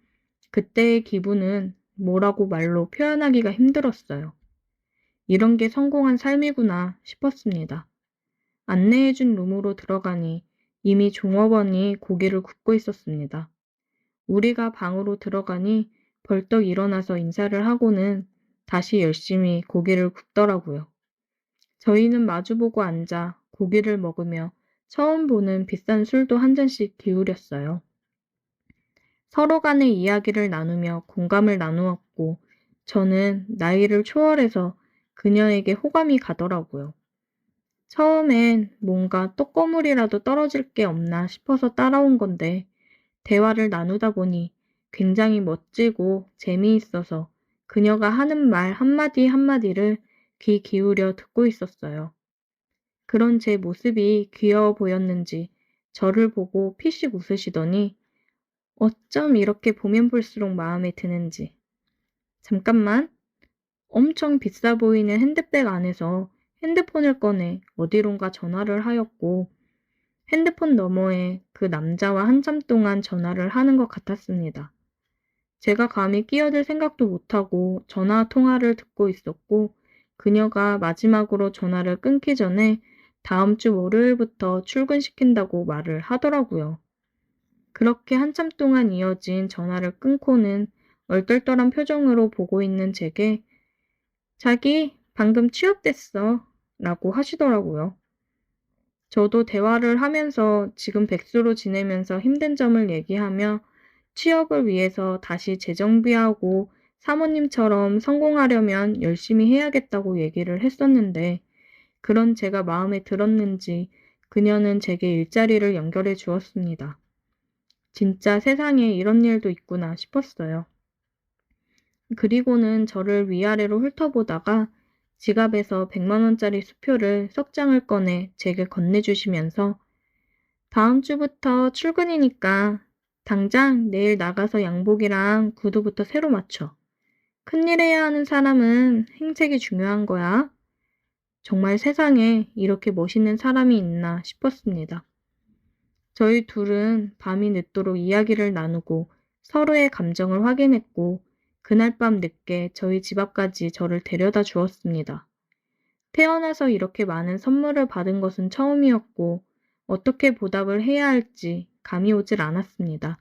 그때의 기분은 뭐라고 말로 표현하기가 힘들었어요. 이런 게 성공한 삶이구나 싶었습니다. 안내해준 룸으로 들어가니 이미 종업원이 고기를 굽고 있었습니다. 우리가 방으로 들어가니 벌떡 일어나서 인사를 하고는 다시 열심히 고기를 굽더라고요. 저희는 마주보고 앉아 고기를 먹으며 처음 보는 비싼 술도 한 잔씩 기울였어요. 서로 간의 이야기를 나누며 공감을 나누었고 저는 나이를 초월해서 그녀에게 호감이 가더라고요. 처음엔 뭔가 떡고물이라도 떨어질 게 없나 싶어서 따라온 건데 대화를 나누다 보니 굉장히 멋지고 재미있어서 그녀가 하는 말 한마디 한마디를 귀 기울여 듣고 있었어요. 그런 제 모습이 귀여워 보였는지 저를 보고 피식 웃으시더니 어쩜 이렇게 보면 볼수록 마음에 드는지. 잠깐만. 엄청 비싸 보이는 핸드백 안에서 핸드폰을 꺼내 어디론가 전화를 하였고 핸드폰 너머에 그 남자와 한참 동안 전화를 하는 것 같았습니다. 제가 감히 끼어들 생각도 못하고 전화 통화를 듣고 있었고 그녀가 마지막으로 전화를 끊기 전에 다음 주 월요일부터 출근시킨다고 말을 하더라고요. 그렇게 한참 동안 이어진 전화를 끊고는 얼떨떨한 표정으로 보고 있는 제게 자기 방금 취업됐어 라고 하시더라고요. 저도 대화를 하면서 지금 백수로 지내면서 힘든 점을 얘기하며 취업을 위해서 다시 재정비하고 사모님처럼 성공하려면 열심히 해야겠다고 얘기를 했었는데 그런 제가 마음에 들었는지 그녀는 제게 일자리를 연결해 주었습니다. 진짜 세상에 이런 일도 있구나 싶었어요. 그리고는 저를 위아래로 훑어보다가 지갑에서 100만 원짜리 수표를 석 장을 꺼내 제게 건네주시면서 다음 주부터 출근이니까 당장 내일 나가서 양복이랑 구두부터 새로 맞춰. 큰일 해야 하는 사람은 행색이 중요한 거야. 정말 세상에 이렇게 멋있는 사람이 있나 싶었습니다. 저희 둘은 밤이 늦도록 이야기를 나누고 서로의 감정을 확인했고 그날 밤 늦게 저희 집 앞까지 저를 데려다 주었습니다. 태어나서 이렇게 많은 선물을 받은 것은 처음이었고 어떻게 보답을 해야 할지 감이 오질 않았습니다.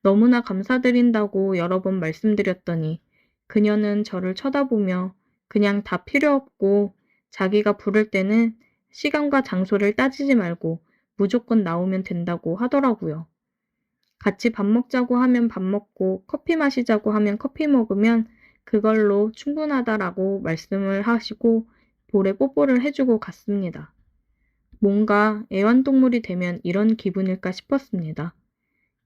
너무나 감사드린다고 여러 번 말씀드렸더니 그녀는 저를 쳐다보며 그냥 다 필요 없고 자기가 부를 때는 시간과 장소를 따지지 말고 무조건 나오면 된다고 하더라고요. 같이 밥 먹자고 하면 밥 먹고 커피 마시자고 하면 커피 먹으면 그걸로 충분하다라고 말씀을 하시고 볼에 뽀뽀를 해주고 갔습니다. 뭔가 애완동물이 되면 이런 기분일까 싶었습니다.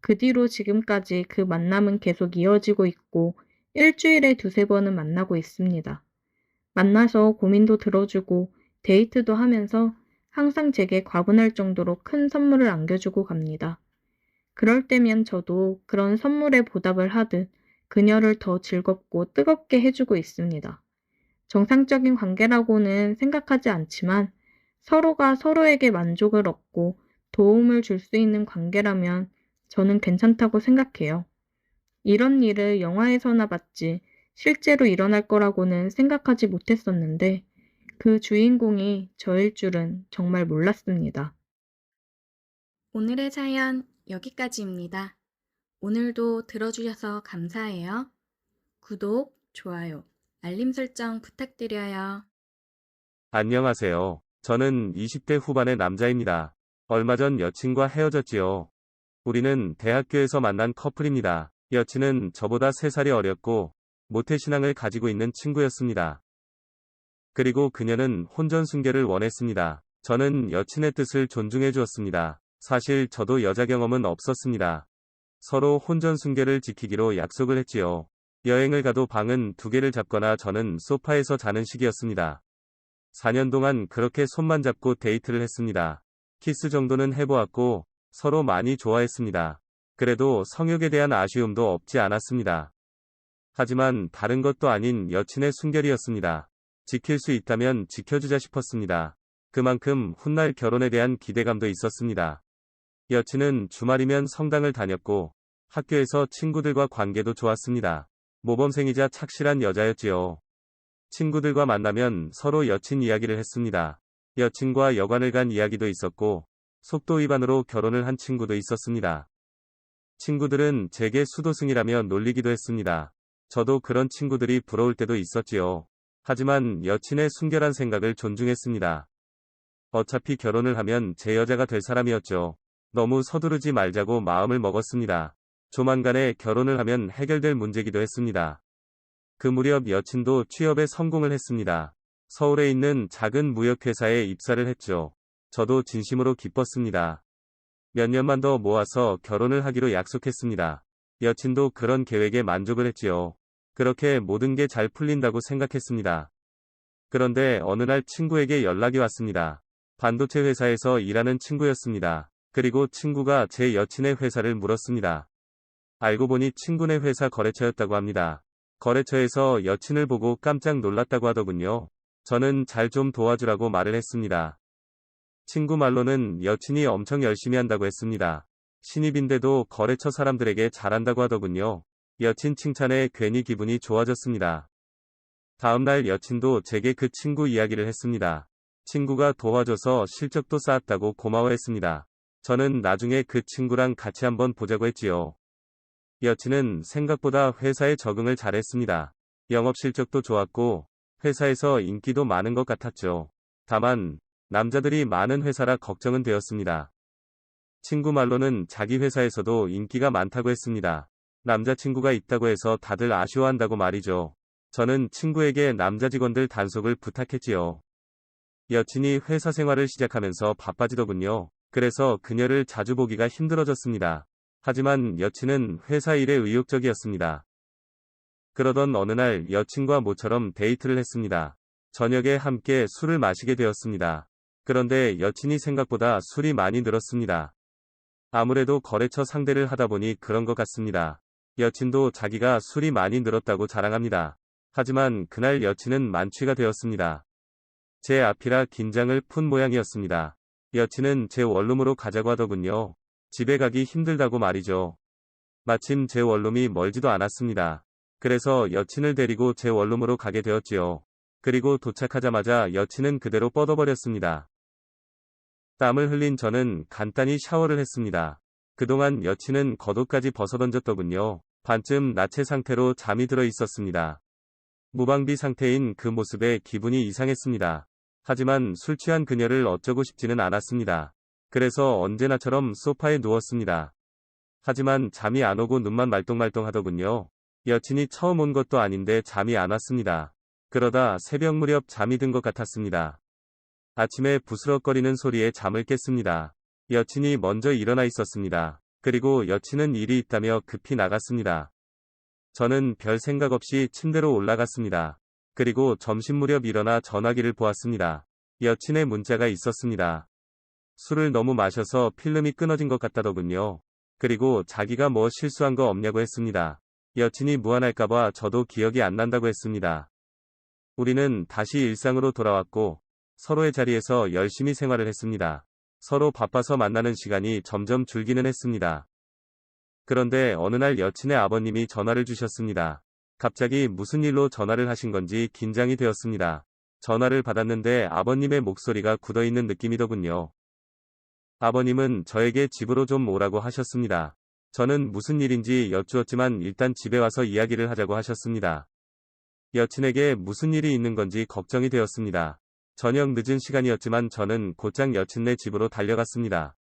그 뒤로 지금까지 그 만남은 계속 이어지고 있고 일주일에 두세 번은 만나고 있습니다. 만나서 고민도 들어주고 데이트도 하면서 항상 제게 과분할 정도로 큰 선물을 안겨주고 갑니다. 그럴 때면 저도 그런 선물에 보답을 하듯 그녀를 더 즐겁고 뜨겁게 해주고 있습니다. 정상적인 관계라고는 생각하지 않지만 서로가 서로에게 만족을 얻고 도움을 줄 수 있는 관계라면 저는 괜찮다고 생각해요. 이런 일을 영화에서나 봤지 실제로 일어날 거라고는 생각하지 못했었는데 그 주인공이 저일 줄은 정말 몰랐습니다. 오늘의 사연 여기까지입니다. 오늘도 들어주셔서 감사해요. 구독, 좋아요, 알림 설정 부탁드려요. 안녕하세요. 저는 20대 후반의 남자입니다. 얼마 전 여친과 헤어졌지요. 우리는 대학교에서 만난 커플입니다. 여친은 저보다 3살이 어렸고 모태신앙을 가지고 있는 친구였습니다. 그리고 그녀는 혼전순결을 원했습니다. 저는 여친의 뜻을 존중해 주었습니다. 사실 저도 여자 경험은 없었습니다. 서로 혼전순결을 지키기로 약속을 했지요. 여행을 가도 방은 2개를 잡거나 저는 소파에서 자는 식이었습니다. 4년 동안 그렇게 손만 잡고 데이트를 했습니다. 키스 정도는 해보았고 서로 많이 좋아했습니다. 그래도 성욕에 대한 아쉬움도 없지 않았습니다. 하지만 다른 것도 아닌 여친의 순결이었습니다. 지킬 수 있다면 지켜주자 싶었습니다. 그만큼 훗날 결혼에 대한 기대감도 있었습니다. 여친은 주말이면 성당을 다녔고 학교에서 친구들과 관계도 좋았습니다. 모범생이자 착실한 여자였지요. 친구들과 만나면 서로 여친 이야기를 했습니다. 여친과 여관을 간 이야기도 있었고 속도 위반으로 결혼을 한 친구도 있었습니다. 친구들은 제게 수도승이라며 놀리기도 했습니다. 저도 그런 친구들이 부러울 때도 있었지요. 하지만 여친의 순결한 생각을 존중했습니다. 어차피 결혼을 하면 제 여자가 될 사람이었죠. 너무 서두르지 말자고 마음을 먹었습니다. 조만간에 결혼을 하면 해결될 문제기도 했습니다. 그 무렵 여친도 취업에 성공을 했습니다. 서울에 있는 작은 무역회사에 입사를 했죠. 저도 진심으로 기뻤습니다. 몇 년만 더 모아서 결혼을 하기로 약속했습니다. 여친도 그런 계획에 만족을 했지요. 그렇게 모든 게 잘 풀린다고 생각했습니다. 그런데 어느 날 친구에게 연락이 왔습니다. 반도체 회사에서 일하는 친구였습니다. 그리고 친구가 제 여친의 회사를 물었습니다. 알고 보니 친구네 회사 거래처였다고 합니다. 거래처에서 여친을 보고 깜짝 놀랐다고 하더군요. 저는 잘 좀 도와주라고 말을 했습니다. 친구 말로는 여친이 엄청 열심히 한다고 했습니다. 신입인데도 거래처 사람들에게 잘한다고 하더군요. 여친 칭찬에 괜히 기분이 좋아졌습니다. 다음날 여친도 제게 그 친구 이야기를 했습니다. 친구가 도와줘서 실적도 쌓았다고 고마워했습니다. 저는 나중에 그 친구랑 같이 한번 보자고 했지요. 여친은 생각보다 회사에 적응을 잘했습니다. 영업 실적도 좋았고 회사에서 인기도 많은 것 같았죠. 다만 남자들이 많은 회사라 걱정은 되었습니다. 친구 말로는 자기 회사에서도 인기가 많다고 했습니다. 남자친구가 있다고 해서 다들 아쉬워한다고 말이죠. 저는 친구에게 남자 직원들 단속을 부탁했지요. 여친이 회사 생활을 시작하면서 바빠지더군요. 그래서 그녀를 자주 보기가 힘들어졌습니다. 하지만 여친은 회사 일에 의욕적이었습니다. 그러던 어느 날 여친과 모처럼 데이트를 했습니다. 저녁에 함께 술을 마시게 되었습니다. 그런데 여친이 생각보다 술이 많이 늘었습니다. 아무래도 거래처 상대를 하다 보니 그런 것 같습니다. 여친도 자기가 술이 많이 늘었다고 자랑합니다. 하지만 그날 여친은 만취가 되었습니다. 제 앞이라 긴장을 푼 모양이었습니다. 여친은 제 원룸으로 가자고 하더군요. 집에 가기 힘들다고 말이죠. 마침 제 원룸이 멀지도 않았습니다. 그래서 여친을 데리고 제 원룸으로 가게 되었지요. 그리고 도착하자마자 여친은 그대로 뻗어버렸습니다. 땀을 흘린 저는 간단히 샤워를 했습니다. 그동안 여친은 겉옷까지 벗어던졌더군요. 반쯤 나체 상태로 잠이 들어 있었습니다. 무방비 상태인 그 모습에 기분이 이상했습니다. 하지만 술 취한 그녀를 어쩌고 싶지는 않았습니다. 그래서 언제나처럼 소파에 누웠습니다. 하지만 잠이 안 오고 눈만 말똥말똥 하더군요. 여친이 처음 온 것도 아닌데 잠이 안 왔습니다. 그러다 새벽 무렵 잠이 든 것 같았습니다. 아침에 부스럭거리는 소리에 잠을 깼습니다. 여친이 먼저 일어나 있었습니다. 그리고 여친은 일이 있다며 급히 나갔습니다. 저는 별 생각 없이 침대로 올라갔습니다. 그리고 점심 무렵 일어나 전화기를 보았습니다. 여친의 문자가 있었습니다. 술을 너무 마셔서 필름이 끊어진 것 같다더군요. 그리고 자기가 뭐 실수한 거 없냐고 했습니다. 여친이 무안할까봐 저도 기억이 안 난다고 했습니다. 우리는 다시 일상으로 돌아왔고 서로의 자리에서 열심히 생활을 했습니다. 서로 바빠서 만나는 시간이 점점 줄기는 했습니다. 그런데 어느 날 여친의 아버님이 전화를 주셨습니다. 갑자기 무슨 일로 전화를 하신 건지 긴장이 되었습니다. 전화를 받았는데 아버님의 목소리가 굳어있는 느낌이더군요. 아버님은 저에게 집으로 좀 오라고 하셨습니다. 저는 무슨 일인지 여쭈었지만 일단 집에 와서 이야기를 하자고 하셨습니다. 여친에게 무슨 일이 있는 건지 걱정이 되었습니다. 저녁 늦은 시간이었지만 저는 곧장 여친네 집으로 달려갔습니다.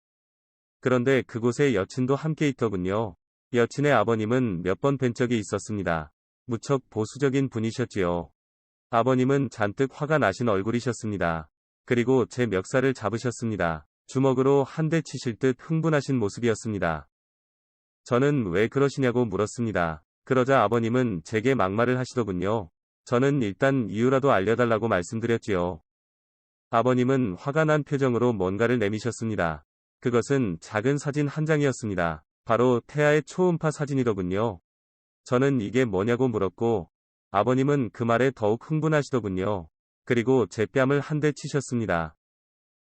그런데 그곳에 여친도 함께 있더군요. 여친의 아버님은 몇 번 뵌 적이 있었습니다. 무척 보수적인 분이셨지요. 아버님은 잔뜩 화가 나신 얼굴이셨습니다. 그리고 제 멱살을 잡으셨습니다. 주먹으로 한 대 치실 듯 흥분하신 모습이었습니다. 저는 왜 그러시냐고 물었습니다. 그러자 아버님은 제게 막말을 하시더군요. 저는 일단 이유라도 알려달라고 말씀드렸지요. 아버님은 화가 난 표정으로 뭔가를 내미셨습니다. 그것은 작은 사진 한 장이었습니다. 바로 태아의 초음파 사진이더군요. 저는 이게 뭐냐고 물었고, 아버님은 그 말에 더욱 흥분하시더군요. 그리고 제 뺨을 한 대 치셨습니다.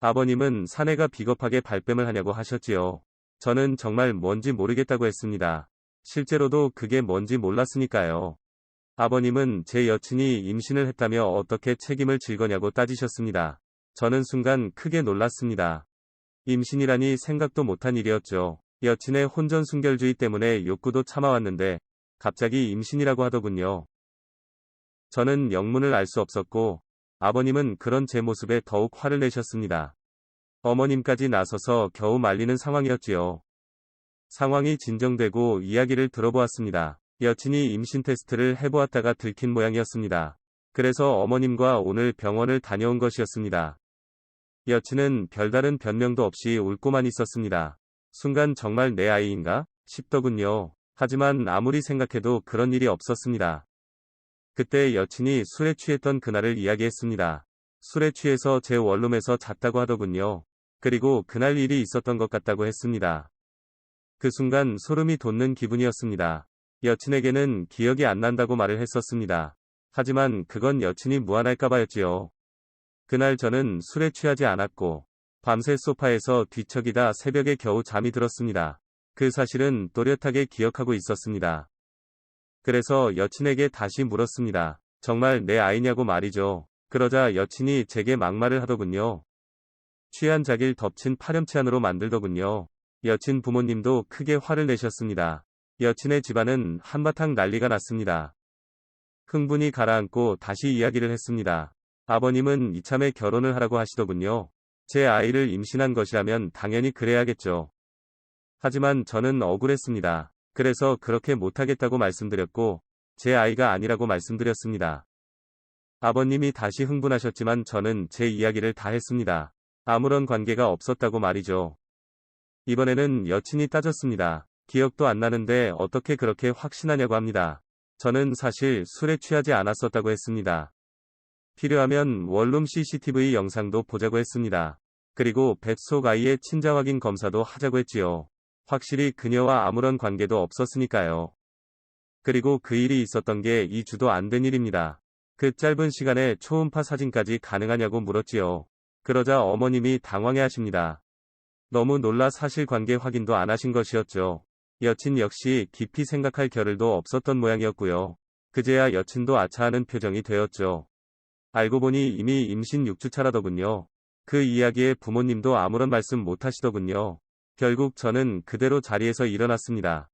아버님은 사내가 비겁하게 발뺌을 하냐고 하셨지요. 저는 정말 뭔지 모르겠다고 했습니다. 실제로도 그게 뭔지 몰랐으니까요. 아버님은 제 여친이 임신을 했다며 어떻게 책임을 질 거냐고 따지셨습니다. 저는 순간 크게 놀랐습니다. 임신이라니 생각도 못한 일이었죠. 여친의 혼전순결주의 때문에 욕구도 참아왔는데 갑자기 임신이라고 하더군요. 저는 영문을 알 수 없었고 아버님은 그런 제 모습에 더욱 화를 내셨습니다. 어머님까지 나서서 겨우 말리는 상황이었지요. 상황이 진정되고 이야기를 들어보았습니다. 여친이 임신 테스트를 해보았다가 들킨 모양이었습니다. 그래서 어머님과 오늘 병원을 다녀온 것이었습니다. 여친은 별다른 변명도 없이 울고만 있었습니다. 순간 정말 내 아이인가 싶더군요. 하지만 아무리 생각해도 그런 일이 없었습니다. 그때 여친이 술에 취했던 그날을 이야기했습니다. 술에 취해서 제 원룸에서 잤다고 하더군요. 그리고 그날 일이 있었던 것 같다고 했습니다. 그 순간 소름이 돋는 기분이었습니다. 여친에게는 기억이 안 난다고 말을 했었습니다. 하지만 그건 여친이 무안할까봐였지요. 그날 저는 술에 취하지 않았고 밤새 소파에서 뒤척이다 새벽에 겨우 잠이 들었습니다. 그 사실은 또렷하게 기억하고 있었습니다. 그래서 여친에게 다시 물었습니다. 정말 내 아이냐고 말이죠. 그러자 여친이 제게 막말을 하더군요. 취한 자기를 덮친 파렴치한으로 만들더군요. 여친 부모님도 크게 화를 내셨습니다. 여친의 집안은 한바탕 난리가 났습니다. 흥분이 가라앉고 다시 이야기를 했습니다. 아버님은 이참에 결혼을 하라고 하시더군요. 제 아이를 임신한 것이라면 당연히 그래야겠죠. 하지만 저는 억울했습니다. 그래서 그렇게 못하겠다고 말씀드렸고 제 아이가 아니라고 말씀드렸습니다. 아버님이 다시 흥분하셨지만 저는 제 이야기를 다 했습니다. 아무런 관계가 없었다고 말이죠. 이번에는 여친이 따졌습니다. 기억도 안 나는데 어떻게 그렇게 확신하냐고 합니다. 저는 사실 술에 취하지 않았었다고 했습니다. 필요하면 원룸 CCTV 영상도 보자고 했습니다. 그리고 뱃속 아이의 친자 확인 검사도 하자고 했지요. 확실히 그녀와 아무런 관계도 없었으니까요. 그리고 그 일이 있었던 게 2주도 안 된 일입니다. 그 짧은 시간에 초음파 사진까지 가능하냐고 물었지요. 그러자 어머님이 당황해 하십니다. 너무 놀라 사실관계 확인도 안 하신 것이었죠. 여친 역시 깊이 생각할 겨를도 없었던 모양이었고요. 그제야 여친도 아차하는 표정이 되었죠. 알고 보니 이미 임신 6주차라더군요. 그 이야기에 부모님도 아무런 말씀 못 하시더군요. 결국 저는 그대로 자리에서 일어났습니다.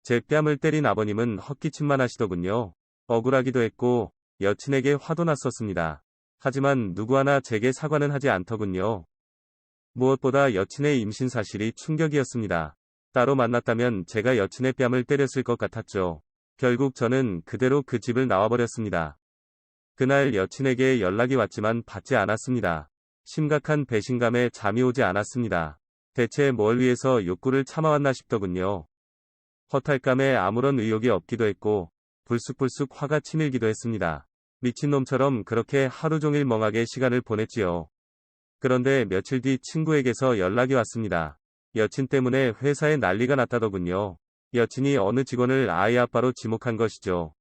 제 뺨을 때린 아버님은 헛기침만 하시더군요. 억울하기도 했고 여친에게 화도 났었습니다. 하지만 누구 하나 제게 사과는 하지 않더군요. 무엇보다 여친의 임신 사실이 충격이었습니다. 따로 만났다면 제가 여친의 뺨을 때렸을 것 같았죠. 결국 저는 그대로 그 집을 나와버렸습니다. 그날 여친에게 연락이 왔지만 받지 않았습니다. 심각한 배신감에 잠이 오지 않았습니다. 대체 뭘 위해서 욕구를 참아왔나 싶더군요. 허탈감에 아무런 의욕이 없기도 했고 불쑥불쑥 화가 치밀기도 했습니다. 미친놈처럼 그렇게 하루 종일 멍하게 시간을 보냈지요. 그런데 며칠 뒤 친구에게서 연락이 왔습니다. 여친 때문에 회사에 난리가 났다더군요. 여친이 어느 직원을 아이 아빠로 지목한 것이죠.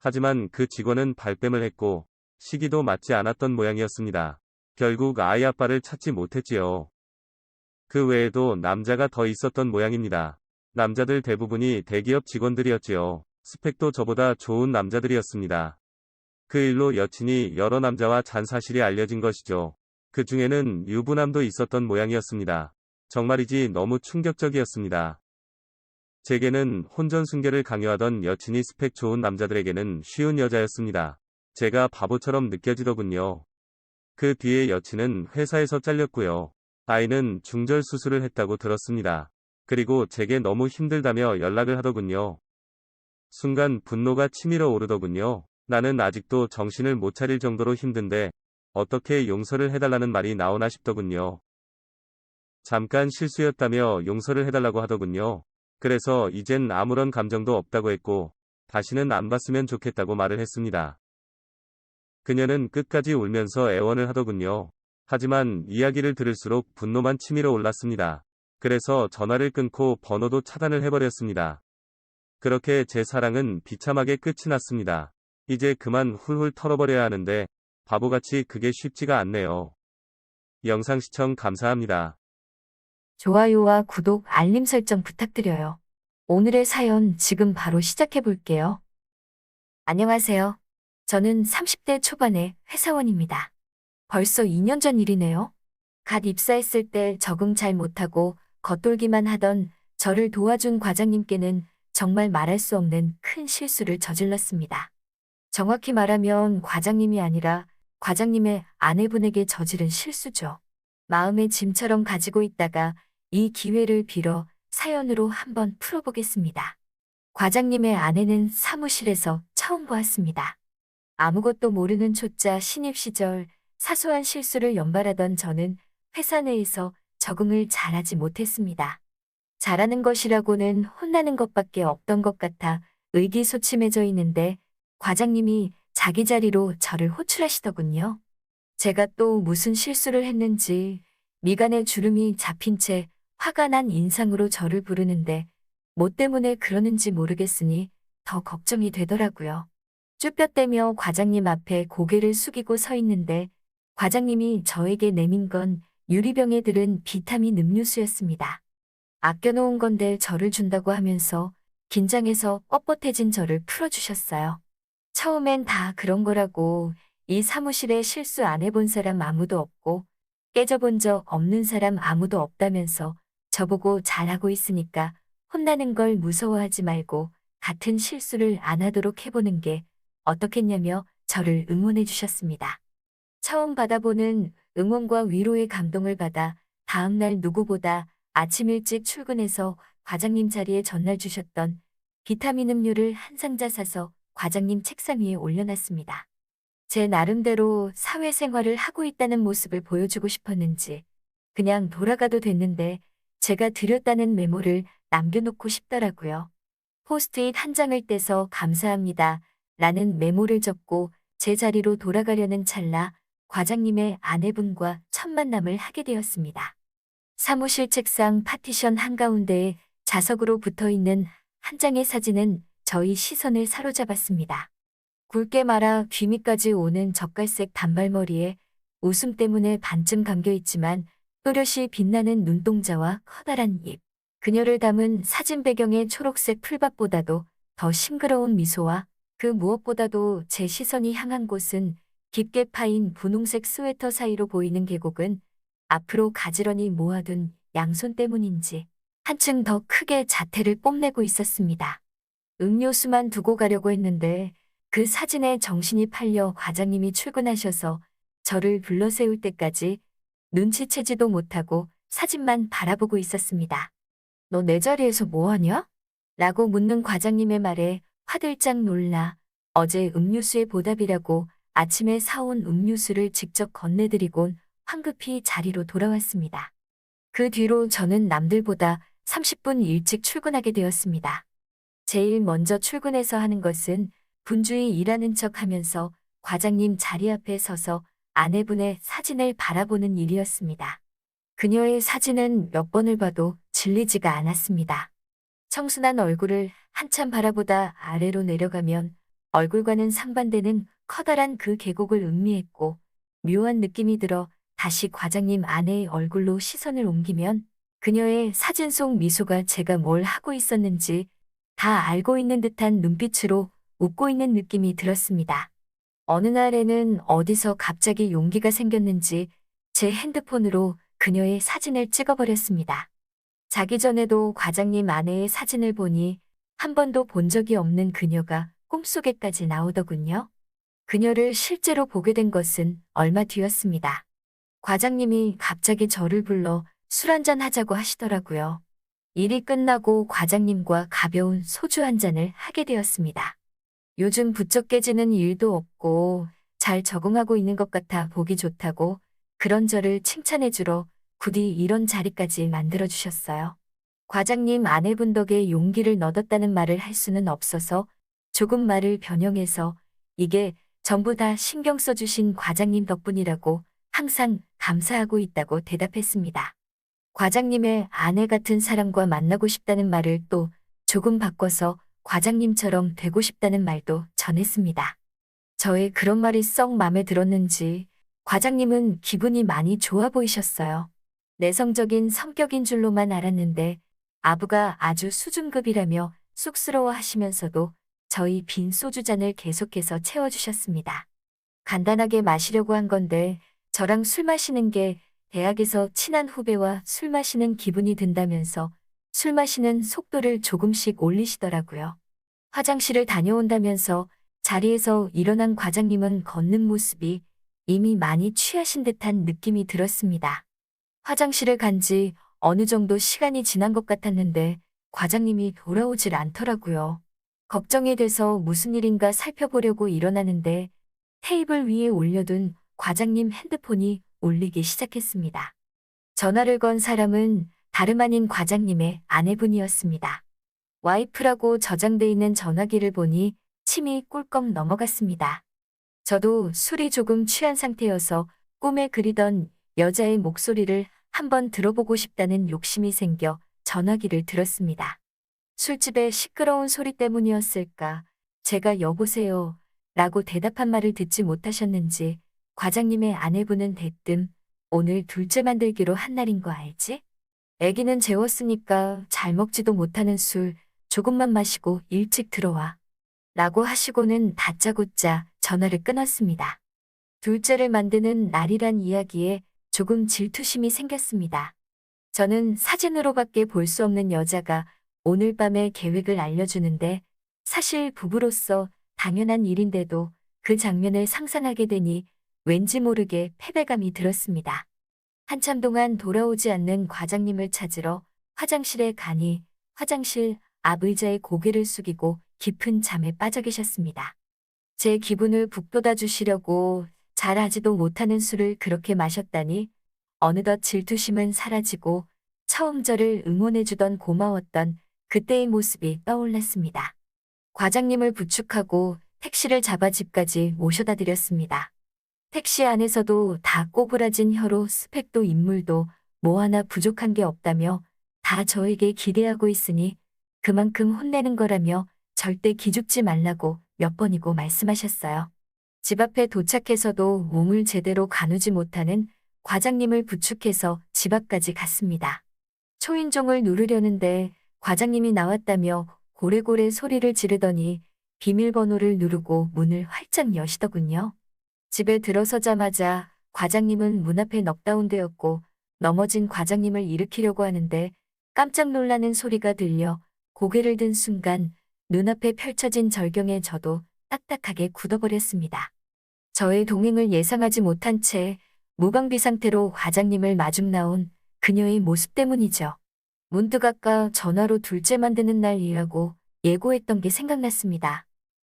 하지만 그 직원은 발뺌을 했고 시기도 맞지 않았던 모양이었습니다. 결국 아이 아빠를 찾지 못했지요. 그 외에도 남자가 더 있었던 모양입니다. 남자들 대부분이 대기업 직원들이었지요. 스펙도 저보다 좋은 남자들이었습니다. 그 일로 여친이 여러 남자와 잔 사실이 알려진 것이죠. 그 중에는 유부남도 있었던 모양이었습니다. 정말이지 너무 충격적이었습니다. 제게는 혼전순결을 강요하던 여친이 스펙 좋은 남자들에게는 쉬운 여자였습니다. 제가 바보처럼 느껴지더군요. 그 뒤에 여친은 회사에서 잘렸고요. 아이는 중절 수술을 했다고 들었습니다. 그리고 제게 너무 힘들다며 연락을 하더군요. 순간 분노가 치밀어 오르더군요. 나는 아직도 정신을 못 차릴 정도로 힘든데 어떻게 용서를 해달라는 말이 나오나 싶더군요. 잠깐 실수였다며 용서를 해달라고 하더군요. 그래서 이젠 아무런 감정도 없다고 했고 다시는 안 봤으면 좋겠다고 말을 했습니다. 그녀는 끝까지 울면서 애원을 하더군요. 하지만 이야기를 들을수록 분노만 치밀어 올랐습니다. 그래서 전화를 끊고 번호도 차단을 해버렸습니다. 그렇게 제 사랑은 비참하게 끝이 났습니다. 이제 그만 훌훌 털어버려야 하는데 바보같이 그게 쉽지가 않네요. 영상 시청 감사합니다. 좋아요와 구독, 알림 설정 부탁드려요. 오늘의 사연 지금 바로 시작해 볼게요. 안녕하세요. 저는 30대 초반의 회사원입니다. 벌써 2년 전 일이네요. 갓 입사했을 때 적응 잘 못하고 겉돌기만 하던 저를 도와준 과장님께는 정말 말할 수 없는 큰 실수를 저질렀습니다. 정확히 말하면 과장님이 아니라 과장님의 아내분에게 저지른 실수죠. 마음의 짐처럼 가지고 있다가 이 기회를 빌어 사연으로 한번 풀어보겠습니다. 과장님의 아내는 사무실에서 처음 보았습니다. 아무것도 모르는 초짜 신입 시절 사소한 실수를 연발하던 저는 회사 내에서 적응을 잘하지 못했습니다. 잘하는 것이라고는 혼나는 것밖에 없던 것 같아 의기소침해져 있는데 과장님이 자기 자리로 저를 호출하시더군요. 제가 또 무슨 실수를 했는지 미간에 주름이 잡힌 채 화가 난 인상으로 저를 부르는데 뭐 때문에 그러는지 모르겠으니 더 걱정이 되더라고요. 쭈뼛대며 과장님 앞에 고개를 숙이고 서 있는데 과장님이 저에게 내민 건 유리병에 들은 비타민 음료수였습니다. 아껴놓은 건데 저를 준다고 하면서 긴장해서 뻣뻣해진 저를 풀어주셨어요. 처음엔 다 그런 거라고 이 사무실에 실수 안 해본 사람 아무도 없고 깨져본 적 없는 사람 아무도 없다면서 저보고 잘하고 있으니까 혼나는 걸 무서워하지 말고 같은 실수를 안 하도록 해보는 게 어떻겠냐며 저를 응원해 주셨습니다. 처음 받아보는 응원과 위로의 감동을 받아 다음날 누구보다 아침 일찍 출근해서 과장님 자리에 전날 주셨던 비타민 음료를 한 상자 사서 과장님 책상 위에 올려놨습니다. 제 나름대로 사회생활을 하고 있다는 모습을 보여주고 싶었는지 그냥 돌아가도 됐는데 제가 드렸다는 메모를 남겨놓고 싶더라고요. 포스트잇 한 장을 떼서 감사합니다 라는 메모를 적고 제 자리로 돌아가려는 찰나 과장님의 아내분과 첫 만남을 하게 되었습니다. 사무실 책상 파티션 한가운데에 자석으로 붙어있는 한 장의 사진은 저희 시선을 사로잡았습니다. 굵게 말아 귀 밑까지 오는 젓갈색 단발머리에 웃음 때문에 반쯤 감겨있지만 또렷이 빛나는 눈동자와 커다란 입. 그녀를 담은 사진 배경의 초록색 풀밭보다도 더 싱그러운 미소와 그 무엇보다도 제 시선이 향한 곳은 깊게 파인 분홍색 스웨터 사이로 보이는 계곡은 앞으로 가지런히 모아둔 양손 때문인지 한층 더 크게 자태를 뽐내고 있었습니다. 음료수만 두고 가려고 했는데 그 사진에 정신이 팔려 과장님이 출근하셔서 저를 불러세울 때까지 눈치채지도 못하고 사진만 바라보고 있었습니다. 너 내 자리에서 뭐하냐? 라고 묻는 과장님의 말에 화들짝 놀라 어제 음료수의 보답이라고 아침에 사온 음료수를 직접 건네드리곤 황급히 자리로 돌아왔습니다. 그 뒤로 저는 남들보다 30분 일찍 출근하게 되었습니다. 제일 먼저 출근해서 하는 것은 분주히 일하는 척 하면서 과장님 자리 앞에 서서 아내분의 사진을 바라보는 일이었습니다. 그녀의 사진은 몇 번을 봐도 질리지가 않았습니다. 청순한 얼굴을 한참 바라보다 아래로 내려가면 얼굴과는 상반되는 커다란 그 계곡을 음미했고 묘한 느낌이 들어 다시 과장님 아내의 얼굴로 시선을 옮기면 그녀의 사진 속 미소가 제가 뭘 하고 있었는지 다 알고 있는 듯한 눈빛으로 웃고 있는 느낌이 들었습니다. 어느 날에는 어디서 갑자기 용기가 생겼는지 제 핸드폰으로 그녀의 사진을 찍어버렸습니다. 자기 전에도 과장님 아내의 사진을 보니 한 번도 본 적이 없는 그녀가 꿈속에까지 나오더군요. 그녀를 실제로 보게 된 것은 얼마 뒤였습니다. 과장님이 갑자기 저를 불러 술 한잔 하자고 하시더라고요. 일이 끝나고 과장님과 가벼운 소주 한 잔을 하게 되었습니다. 요즘 부쩍 깨지는 일도 없고 잘 적응하고 있는 것 같아 보기 좋다고 그런 저를 칭찬해주러 부디 이런 자리까지 만들어주셨어요. 과장님 아내분 덕에 용기를 얻었다는 말을 할 수는 없어서 조금 말을 변형해서 이게 전부 다 신경 써주신 과장님 덕분이라고 항상 감사하고 있다고 대답했습니다. 과장님의 아내 같은 사람과 만나고 싶다는 말을 또 조금 바꿔서 과장님처럼 되고 싶다는 말도 전했습니다. 저의 그런 말이 썩 마음에 들었는지 과장님은 기분이 많이 좋아 보이셨어요. 내성적인 성격인 줄로만 알았는데 아부가 아주 수준급이라며 쑥스러워 하시면서도 저희 빈 소주잔을 계속해서 채워주셨습니다. 간단하게 마시려고 한 건데 저랑 술 마시는 게 대학에서 친한 후배와 술 마시는 기분이 든다면서 술 마시는 속도를 조금씩 올리시더라고요. 화장실을 다녀온다면서 자리에서 일어난 과장님은 걷는 모습이 이미 많이 취하신 듯한 느낌이 들었습니다. 화장실을 간 지 어느 정도 시간이 지난 것 같았는데 과장님이 돌아오질 않더라고요. 걱정이 돼서 무슨 일인가 살펴보려고 일어나는데 테이블 위에 올려둔 과장님 핸드폰이 울리기 시작했습니다. 전화를 건 사람은 다름 아닌 과장님의 아내분이었습니다. 와이프라고 저장돼 있는 전화기를 보니 침이 꿀꺽 넘어갔습니다. 저도 술이 조금 취한 상태여서 꿈에 그리던 여자의 목소리를 한번 들어보고 싶다는 욕심이 생겨 전화기를 들었습니다. 술집의 시끄러운 소리 때문이었을까 제가 여보세요 라고 대답한 말을 듣지 못하셨는지 과장님의 아내분은 대뜸 오늘 둘째 만들기로 한 날인 거 알지? 애기는 재웠으니까 잘 먹지도 못하는 술 조금만 마시고 일찍 들어와. 라고 하시고는 다짜고짜 전화를 끊었습니다. 둘째를 만드는 날이란 이야기에 조금 질투심이 생겼습니다. 저는 사진으로밖에 볼 수 없는 여자가 오늘 밤의 계획을 알려주는데 사실 부부로서 당연한 일인데도 그 장면을 상상하게 되니 왠지 모르게 패배감이 들었습니다. 한참 동안 돌아오지 않는 과장님을 찾으러 화장실에 가니 화장실 앞 의자에 고개를 숙이고 깊은 잠에 빠져 계셨습니다. 제 기분을 북돋아 주시려고 잘하지도 못하는 술을 그렇게 마셨다니 어느덧 질투심은 사라지고 처음 저를 응원해주던 고마웠던 그때의 모습이 떠올랐습니다. 과장님을 부축하고 택시를 잡아 집까지 모셔다 드렸습니다. 택시 안에서도 다 꼬부라진 혀로 스펙도 인물도 뭐 하나 부족한 게 없다며 다 저에게 기대하고 있으니 그만큼 혼내는 거라며 절대 기죽지 말라고 몇 번이고 말씀하셨어요. 집 앞에 도착해서도 몸을 제대로 가누지 못하는 과장님을 부축해서 집 앞까지 갔습니다. 초인종을 누르려는데 과장님이 나왔다며 고래고래 소리를 지르더니 비밀번호를 누르고 문을 활짝 여시더군요. 집에 들어서자마자 과장님은 문 앞에 넉다운되었고 넘어진 과장님을 일으키려고 하는데 깜짝 놀라는 소리가 들려 고개를 든 순간 눈앞에 펼쳐진 절경에 저도 딱딱하게 굳어버렸습니다. 저의 동행을 예상하지 못한 채 무방비 상태로 과장님을 마중 나온 그녀의 모습 때문이죠. 문득 아까 전화로 둘째 만드는 날이라고 예고했던 게 생각났습니다.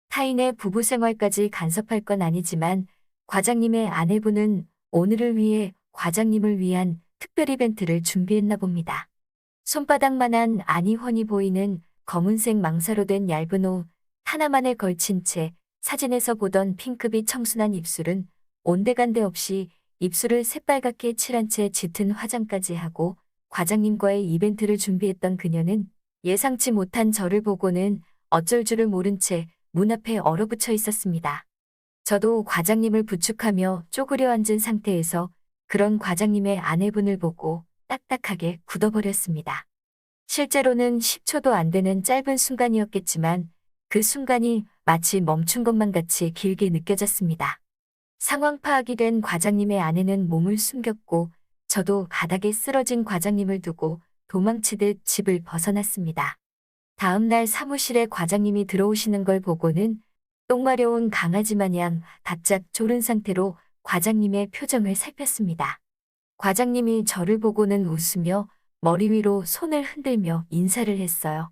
타인의 부부 생활까지 간섭할 건 아니지만 과장님의 아내분은 오늘을 위해 과장님을 위한 특별 이벤트를 준비했나 봅니다. 손바닥만한 아니 훤히 보이는 검은색 망사로 된 얇은 옷 하나만에 걸친 채 사진에서 보던 핑크빛 청순한 입술은 온데간데 없이 입술을 새빨갛게 칠한 채 짙은 화장까지 하고 과장님과의 이벤트를 준비했던 그녀는 예상치 못한 저를 보고는 어쩔 줄을 모른 채 문 앞에 얼어붙어 있었습니다. 저도 과장님을 부축하며 쪼그려 앉은 상태에서 그런 과장님의 아내분을 보고 딱딱하게 굳어버렸습니다. 실제로는 10초도 안 되는 짧은 순간이었겠지만 그 순간이 마치 멈춘 것만 같이 길게 느껴졌습니다. 상황 파악이 된 과장님의 아내는 몸을 숨겼고 저도 바닥에 쓰러진 과장님을 두고 도망치듯 집을 벗어났습니다. 다음 날 사무실에 과장님이 들어오시는 걸 보고는 똥 마려운 강아지 마냥 바짝 졸은 상태로 과장님의 표정을 살폈습니다. 과장님이 저를 보고는 웃으며 머리 위로 손을 흔들며 인사를 했어요.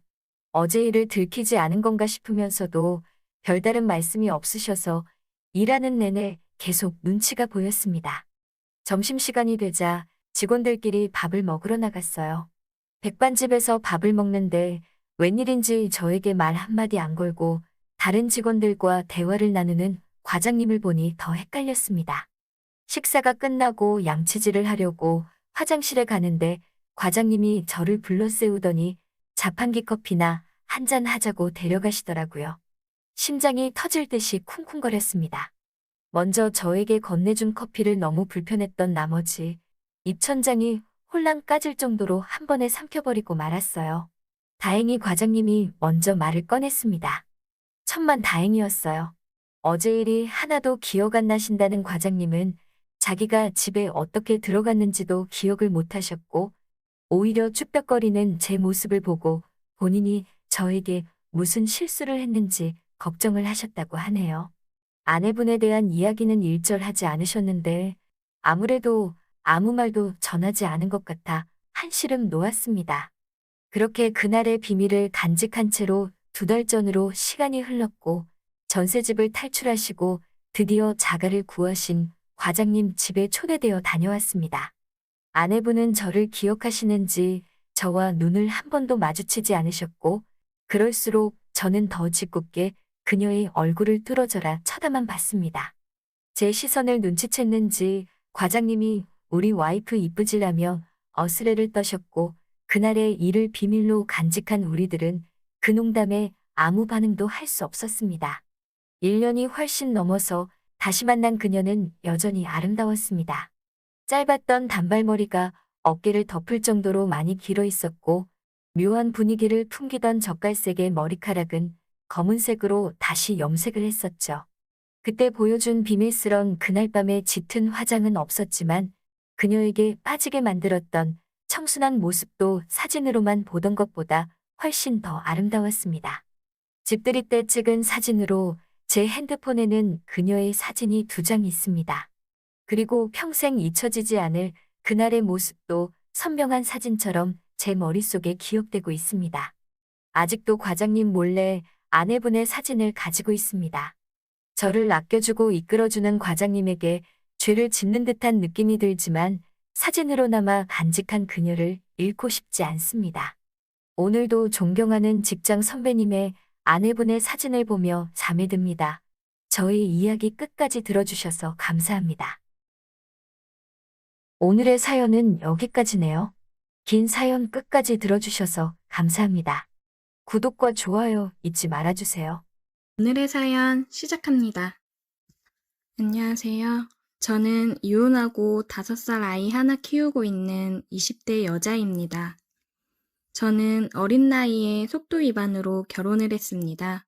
어제 일을 들키지 않은 건가 싶으면서도 별다른 말씀이 없으셔서 일하는 내내 계속 눈치가 보였습니다. 점심시간이 되자 직원들끼리 밥을 먹으러 나갔어요. 백반집에서 밥을 먹는데 웬일인지 저에게 말 한마디 안 걸고 다른 직원들과 대화를 나누는 과장님을 보니 더 헷갈렸습니다. 식사가 끝나고 양치질을 하려고 화장실에 가는데 과장님이 저를 불러 세우더니 자판기 커피나 한잔 하자고 데려가시더라고요. 심장이 터질 듯이 쿵쿵거렸습니다. 먼저 저에게 건네준 커피를 너무 불편했던 나머지 입천장이 홀랑 까질 정도로 한 번에 삼켜버리고 말았어요. 다행히 과장님이 먼저 말을 꺼냈습니다. 천만 다행이었어요. 어제 일이 하나도 기억 안 나신다는 과장님은 자기가 집에 어떻게 들어갔는지도 기억을 못 하셨고 오히려 쭈뼛거리는 제 모습을 보고 본인이 저에게 무슨 실수를 했는지 걱정을 하셨다고 하네요. 아내분에 대한 이야기는 일절하지 않으셨는데 아무래도 아무 말도 전하지 않은 것 같아 한시름 놓았습니다. 그렇게 그날의 비밀을 간직한 채로 2달 전으로 시간이 흘렀고 전셋집을 탈출하시고 드디어 자가를 구하신 과장님 집에 초대되어 다녀왔습니다. 아내분은 저를 기억하시는지 저와 눈을 한 번도 마주치지 않으셨고 그럴수록 저는 더 짓궂게 그녀의 얼굴을 뚫어져라 쳐다만 봤습니다. 제 시선을 눈치챘는지 과장님이 우리 와이프 이쁘지라며 어스레를 떠셨고 그날의 일을 비밀로 간직한 우리들은 그 농담에 아무 반응도 할 수 없었습니다. 1년이 훨씬 넘어서 다시 만난 그녀는 여전히 아름다웠습니다. 짧았던 단발머리가 어깨를 덮을 정도로 많이 길어 있었고 묘한 분위기를 풍기던 젓갈색의 머리카락은 검은색으로 다시 염색을 했었죠. 그때 보여준 비밀스런 그날 밤의 짙은 화장은 없었지만 그녀에게 빠지게 만들었던 청순한 모습도 사진으로만 보던 것보다 훨씬 더 아름다웠습니다. 집들이 때 찍은 사진으로 제 핸드폰에는 그녀의 사진이 2장 있습니다. 그리고 평생 잊혀지지 않을 그날의 모습도 선명한 사진처럼 제 머릿속에 기억되고 있습니다. 아직도 과장님 몰래 아내분의 사진을 가지고 있습니다. 저를 아껴주고 이끌어주는 과장님에게 죄를 짓는 듯한 느낌이 들지만 사진으로나마 간직한 그녀를 잃고 싶지 않습니다. 오늘도 존경하는 직장 선배님의 아내분의 사진을 보며 잠이 듭니다. 저의 이야기 끝까지 들어주셔서 감사합니다. 오늘의 사연은 여기까지네요. 긴 사연 끝까지 들어주셔서 감사합니다. 구독과 좋아요 잊지 말아주세요. 오늘의 사연 시작합니다. 안녕하세요. 저는 이혼하고 5살 아이 하나 키우고 있는 20대 여자입니다. 저는 어린 나이에 속도 위반으로 결혼을 했습니다.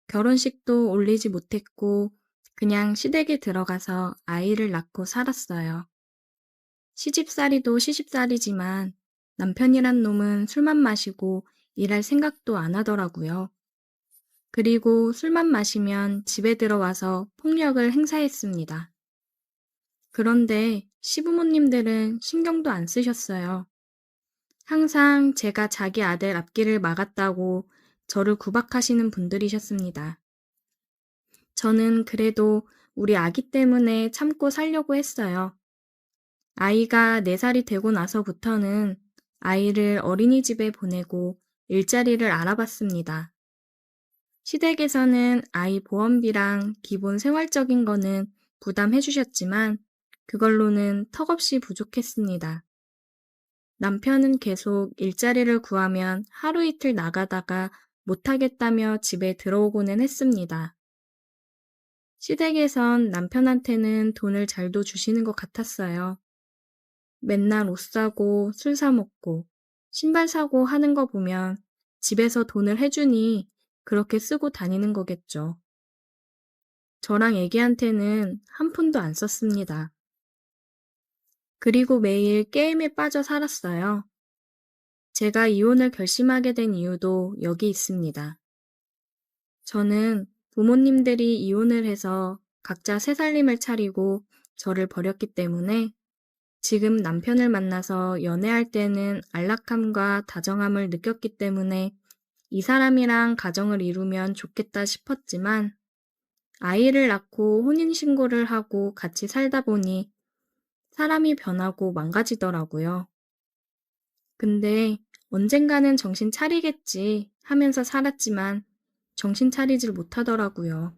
결혼식도 올리지 못했고 그냥 시댁에 들어가서 아이를 낳고 살았어요. 시집살이도 시집살이지만 남편이란 놈은 술만 마시고 일할 생각도 안 하더라고요. 그리고 술만 마시면 집에 들어와서 폭력을 행사했습니다. 그런데 시부모님들은 신경도 안 쓰셨어요. 항상 제가 자기 아들 앞길을 막았다고 저를 구박하시는 분들이셨습니다. 저는 그래도 우리 아기 때문에 참고 살려고 했어요. 아이가 4살이 되고 나서부터는 아이를 어린이집에 보내고 일자리를 알아봤습니다. 시댁에서는 아이 보험비랑 기본 생활적인 거는 부담해 주셨지만 그걸로는 턱없이 부족했습니다. 남편은 계속 일자리를 구하면 하루 이틀 나가다가 못하겠다며 집에 들어오고는 했습니다. 시댁에선 남편한테는 돈을 잘도 주시는 것 같았어요. 맨날 옷 사고 술 사 먹고 신발 사고 하는 거 보면 집에서 돈을 해주니 그렇게 쓰고 다니는 거겠죠. 저랑 애기한테는 한 푼도 안 썼습니다. 그리고 매일 게임에 빠져 살았어요. 제가 이혼을 결심하게 된 이유도 여기 있습니다. 저는 부모님들이 이혼을 해서 각자 새 살림을 차리고 저를 버렸기 때문에 지금 남편을 만나서 연애할 때는 안락함과 다정함을 느꼈기 때문에 이 사람이랑 가정을 이루면 좋겠다 싶었지만 아이를 낳고 혼인신고를 하고 같이 살다 보니 사람이 변하고 망가지더라고요. 근데 언젠가는 정신 차리겠지 하면서 살았지만 정신 차리질 못하더라고요.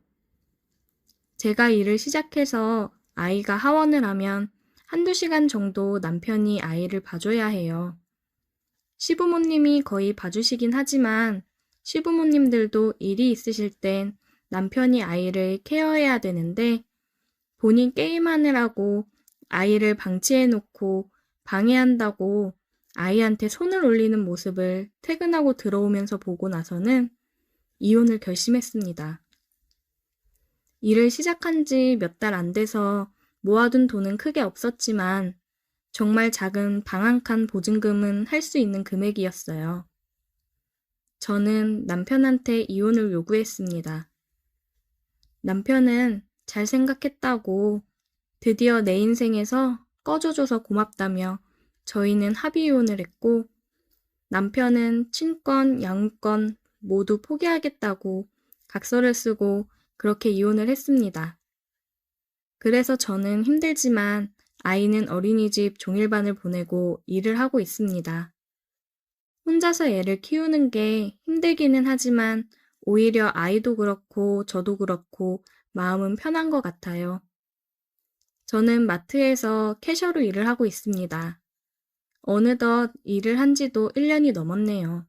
제가 일을 시작해서 아이가 하원을 하면 한두 시간 정도 남편이 아이를 봐줘야 해요. 시부모님이 거의 봐주시긴 하지만 시부모님들도 일이 있으실 땐 남편이 아이를 케어해야 되는데 본인 게임하느라고 아이를 방치해놓고 방해한다고 아이한테 손을 올리는 모습을 퇴근하고 들어오면서 보고 나서는 이혼을 결심했습니다. 일을 시작한 지 몇 달 안 돼서 모아둔 돈은 크게 없었지만 정말 작은 방 한 칸 보증금은 할 수 있는 금액이었어요. 저는 남편한테 이혼을 요구했습니다. 남편은 잘 생각했다고 드디어 내 인생에서 꺼져줘서 고맙다며 저희는 합의 이혼을 했고 남편은 친권, 양육권 모두 포기하겠다고 각서를 쓰고 그렇게 이혼을 했습니다. 그래서 저는 힘들지만 아이는 어린이집 종일반을 보내고 일을 하고 있습니다. 혼자서 애를 키우는 게 힘들기는 하지만 오히려 아이도 그렇고 저도 그렇고 마음은 편한 것 같아요. 저는 마트에서 캐셔로 일을 하고 있습니다. 어느덧 일을 한 지도 1년이 넘었네요.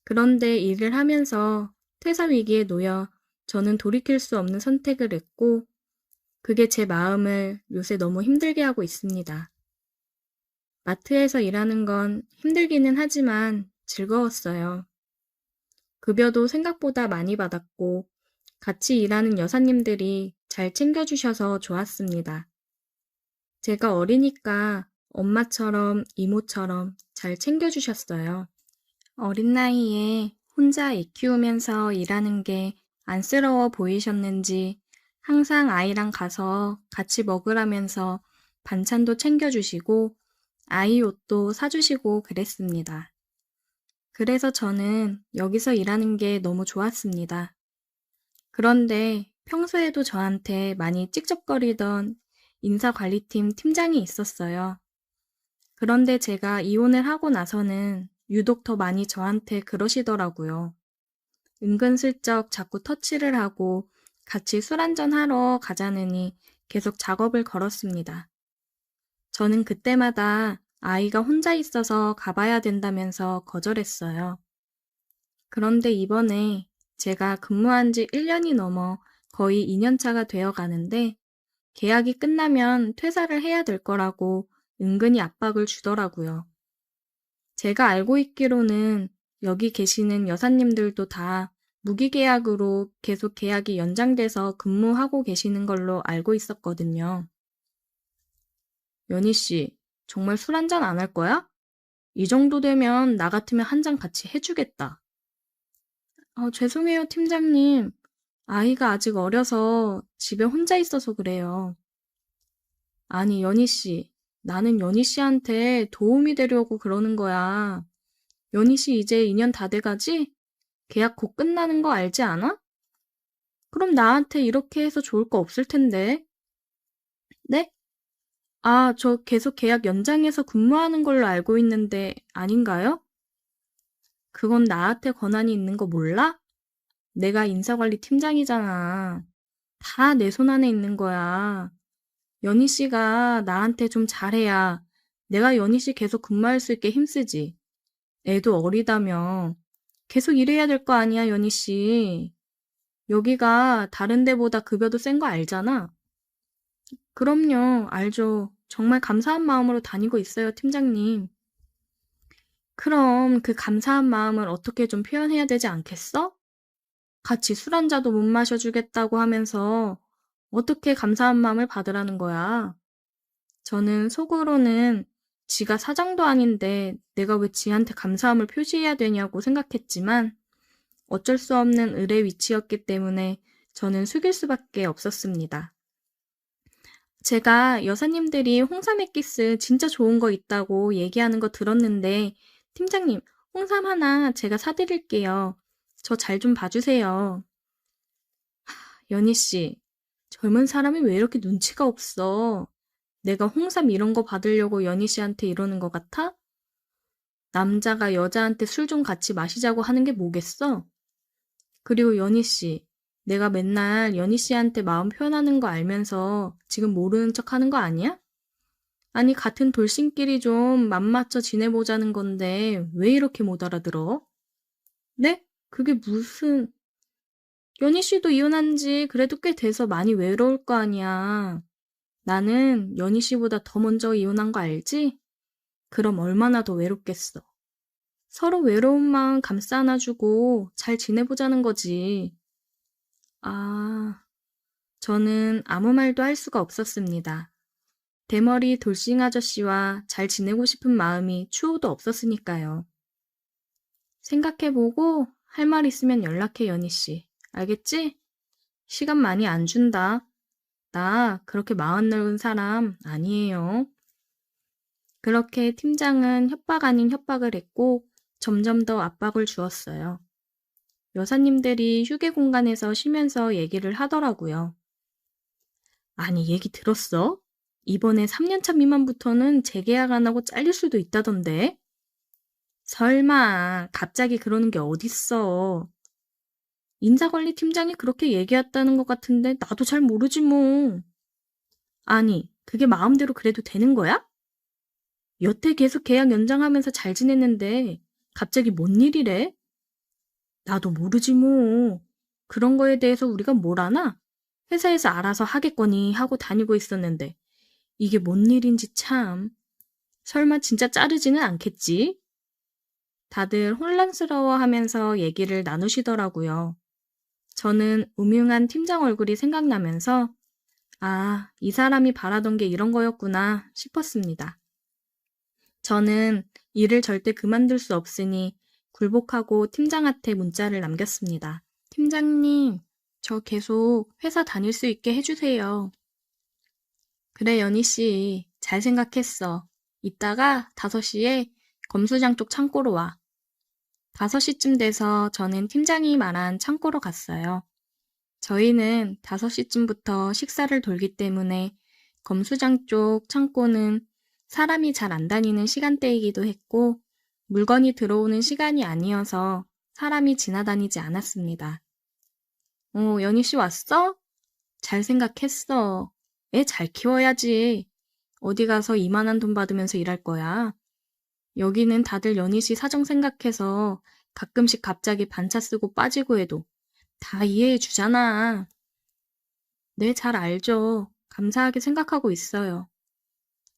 그런데 일을 하면서 퇴사 위기에 놓여 저는 돌이킬 수 없는 선택을 했고 그게 제 마음을 요새 너무 힘들게 하고 있습니다. 마트에서 일하는 건 힘들기는 하지만 즐거웠어요. 급여도 생각보다 많이 받았고 같이 일하는 여사님들이 잘 챙겨주셔서 좋았습니다. 제가 어리니까 엄마처럼 이모처럼 잘 챙겨주셨어요. 어린 나이에 혼자 애 키우면서 일하는 게 안쓰러워 보이셨는지 항상 아이랑 가서 같이 먹으라면서 반찬도 챙겨주시고 아이 옷도 사주시고 그랬습니다. 그래서 저는 여기서 일하는 게 너무 좋았습니다. 그런데 평소에도 저한테 많이 찝쩍거리던 인사관리팀 팀장이 있었어요. 그런데 제가 이혼을 하고 나서는 유독 더 많이 저한테 그러시더라고요. 은근슬쩍 자꾸 터치를 하고 같이 술 한잔 하러 가자느니 계속 작업을 걸었습니다. 저는 그때마다 아이가 혼자 있어서 가봐야 된다면서 거절했어요. 그런데 이번에 제가 근무한 지 1년이 넘어 거의 2년차가 되어 가는데 계약이 끝나면 퇴사를 해야 될 거라고 은근히 압박을 주더라고요. 제가 알고 있기로는 여기 계시는 여사님들도 다 무기계약으로 계속 계약이 연장돼서 근무하고 계시는 걸로 알고 있었거든요. 연희 씨, 정말 술 한잔 안 할 거야? 이 정도 되면 나 같으면 한 잔 같이 해주겠다. 죄송해요, 팀장님. 아이가 아직 어려서 집에 혼자 있어서 그래요. 아니, 연희 씨, 나는 연희 씨한테 도움이 되려고 그러는 거야. 연희 씨 이제 2년 다 돼가지? 계약 곧 끝나는 거 알지 않아? 그럼 나한테 이렇게 해서 좋을 거 없을 텐데. 네? 저 계속 계약 연장해서 근무하는 걸로 알고 있는데 아닌가요? 그건 나한테 권한이 있는 거 몰라? 내가 인사관리 팀장이잖아. 다 내 손 안에 있는 거야. 연희 씨가 나한테 좀 잘해야 내가 연희 씨 계속 근무할 수 있게 힘쓰지. 애도 어리다며. 계속 일해야 될 거 아니야, 연희 씨. 여기가 다른 데보다 급여도 센 거 알잖아. 그럼요, 알죠. 정말 감사한 마음으로 다니고 있어요, 팀장님. 그럼 그 감사한 마음을 어떻게 좀 표현해야 되지 않겠어? 같이 술 한 잔도 못 마셔주겠다고 하면서 어떻게 감사한 마음을 받으라는 거야? 저는 속으로는 지가 사장도 아닌데 내가 왜 지한테 감사함을 표시해야 되냐고 생각했지만 어쩔 수 없는 을의 위치였기 때문에 저는 숙일 수밖에 없었습니다. 제가 여사님들이 홍삼 액기스 진짜 좋은 거 있다고 얘기하는 거 들었는데 팀장님, 홍삼 하나 제가 사드릴게요. 저 잘 좀 봐주세요. 연희 씨, 젊은 사람이 왜 이렇게 눈치가 없어? 내가 홍삼 이런 거 받으려고 연희 씨한테 이러는 것 같아? 남자가 여자한테 술 좀 같이 마시자고 하는 게 뭐겠어? 그리고 연희 씨, 내가 맨날 연희 씨한테 마음 표현하는 거 알면서 지금 모르는 척 하는 거 아니야? 아니, 같은 돌싱끼리 좀 맘맞춰 지내보자는 건데 왜 이렇게 못 알아들어? 네? 그게 무슨... 연희 씨도 이혼한 지 그래도 꽤 돼서 많이 외로울 거 아니야. 나는 연희 씨보다 더 먼저 이혼한 거 알지? 그럼 얼마나 더 외롭겠어. 서로 외로운 마음 감싸 안아주고 잘 지내보자는 거지. 아, 저는 아무 말도 할 수가 없었습니다. 대머리 돌싱 아저씨와 잘 지내고 싶은 마음이 추호도 없었으니까요. 생각해보고 할 말 있으면 연락해, 연희 씨. 알겠지? 시간 많이 안 준다. 나 그렇게 마음 넓은 사람 아니에요. 그렇게 팀장은 협박 아닌 협박을 했고 점점 더 압박을 주었어요. 여사님들이 휴게 공간에서 쉬면서 얘기를 하더라고요. 아니, 얘기 들었어? 이번에 3년차 미만부터는 재계약 안 하고 잘릴 수도 있다던데? 설마 갑자기 그러는 게 어딨어. 인사관리 팀장이 그렇게 얘기했다는 것 같은데 나도 잘 모르지 뭐. 아니, 그게 마음대로 그래도 되는 거야? 여태 계속 계약 연장하면서 잘 지냈는데 갑자기 뭔 일이래? 나도 모르지 뭐. 그런 거에 대해서 우리가 뭘 아나? 회사에서 알아서 하겠거니 하고 다니고 있었는데 이게 뭔 일인지 참. 설마 진짜 자르지는 않겠지? 다들 혼란스러워하면서 얘기를 나누시더라고요. 저는 음흉한 팀장 얼굴이 생각나면서 아, 이 사람이 바라던 게 이런 거였구나 싶었습니다. 저는 일을 절대 그만둘 수 없으니 굴복하고 팀장한테 문자를 남겼습니다. 팀장님, 저 계속 회사 다닐 수 있게 해주세요. 그래, 연희 씨, 잘 생각했어. 이따가 5시에 검수장 쪽 창고로 와. 5시쯤 돼서 저는 팀장이 말한 창고로 갔어요. 저희는 5시쯤부터 식사를 돌기 때문에 검수장 쪽 창고는 사람이 잘 안 다니는 시간대이기도 했고 물건이 들어오는 시간이 아니어서 사람이 지나다니지 않았습니다. 연희 씨 왔어? 잘 생각했어. 애 잘 키워야지. 어디 가서 이만한 돈 받으면서 일할 거야. 여기는 다들 연희 씨 사정 생각해서 가끔씩 갑자기 반차 쓰고 빠지고 해도 다 이해해 주잖아. 네, 잘 알죠. 감사하게 생각하고 있어요.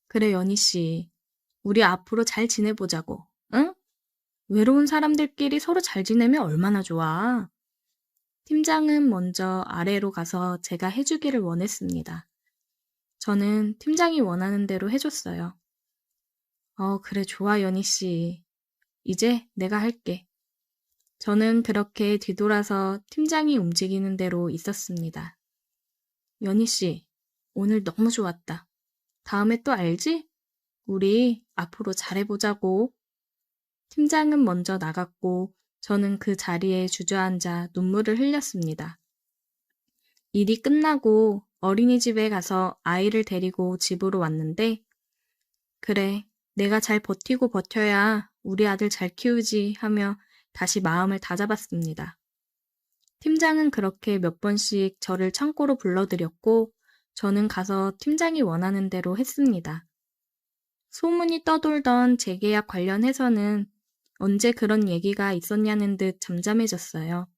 그래, 연희 씨. 우리 앞으로 잘 지내보자고. 응? 외로운 사람들끼리 서로 잘 지내면 얼마나 좋아. 팀장은 먼저 아래로 가서 제가 해주기를 원했습니다. 저는 팀장이 원하는 대로 해줬어요. 그래, 좋아, 연희 씨. 이제 내가 할게. 저는 그렇게 뒤돌아서 팀장이 움직이는 대로 있었습니다. 연희 씨, 오늘 너무 좋았다. 다음에 또 알지? 우리 앞으로 잘해보자고. 팀장은 먼저 나갔고 저는 그 자리에 주저앉아 눈물을 흘렸습니다. 일이 끝나고 어린이집에 가서 아이를 데리고 집으로 왔는데 그래, 내가 잘 버티고 버텨야 우리 아들 잘 키우지 하며 다시 마음을 다잡았습니다. 팀장은 그렇게 몇 번씩 저를 창고로 불러들였고 저는 가서 팀장이 원하는 대로 했습니다. 소문이 떠돌던 재계약 관련해서는 언제 그런 얘기가 있었냐는 듯 잠잠해졌어요.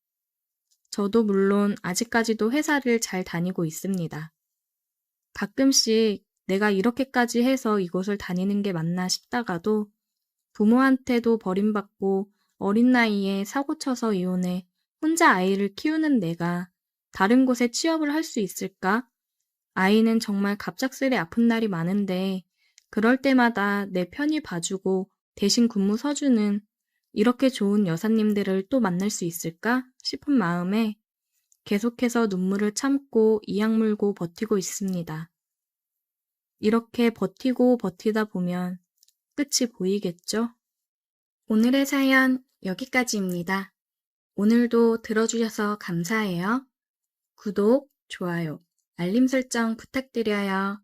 저도 물론 아직까지도 회사를 잘 다니고 있습니다. 가끔씩 내가 이렇게까지 해서 이곳을 다니는 게 맞나 싶다가도 부모한테도 버림받고 어린 나이에 사고쳐서 이혼해 혼자 아이를 키우는 내가 다른 곳에 취업을 할 수 있을까? 아이는 정말 갑작스레 아픈 날이 많은데 그럴 때마다 내 편히 봐주고 대신 군무 서주는 이렇게 좋은 여사님들을 또 만날 수 있을까 싶은 마음에 계속해서 눈물을 참고 이악 물고 버티고 있습니다. 이렇게 버티고 버티다 보면 끝이 보이겠죠? 오늘의 사연 여기까지입니다. 오늘도 들어주셔서 감사해요. 구독, 좋아요, 알림 설정 부탁드려요.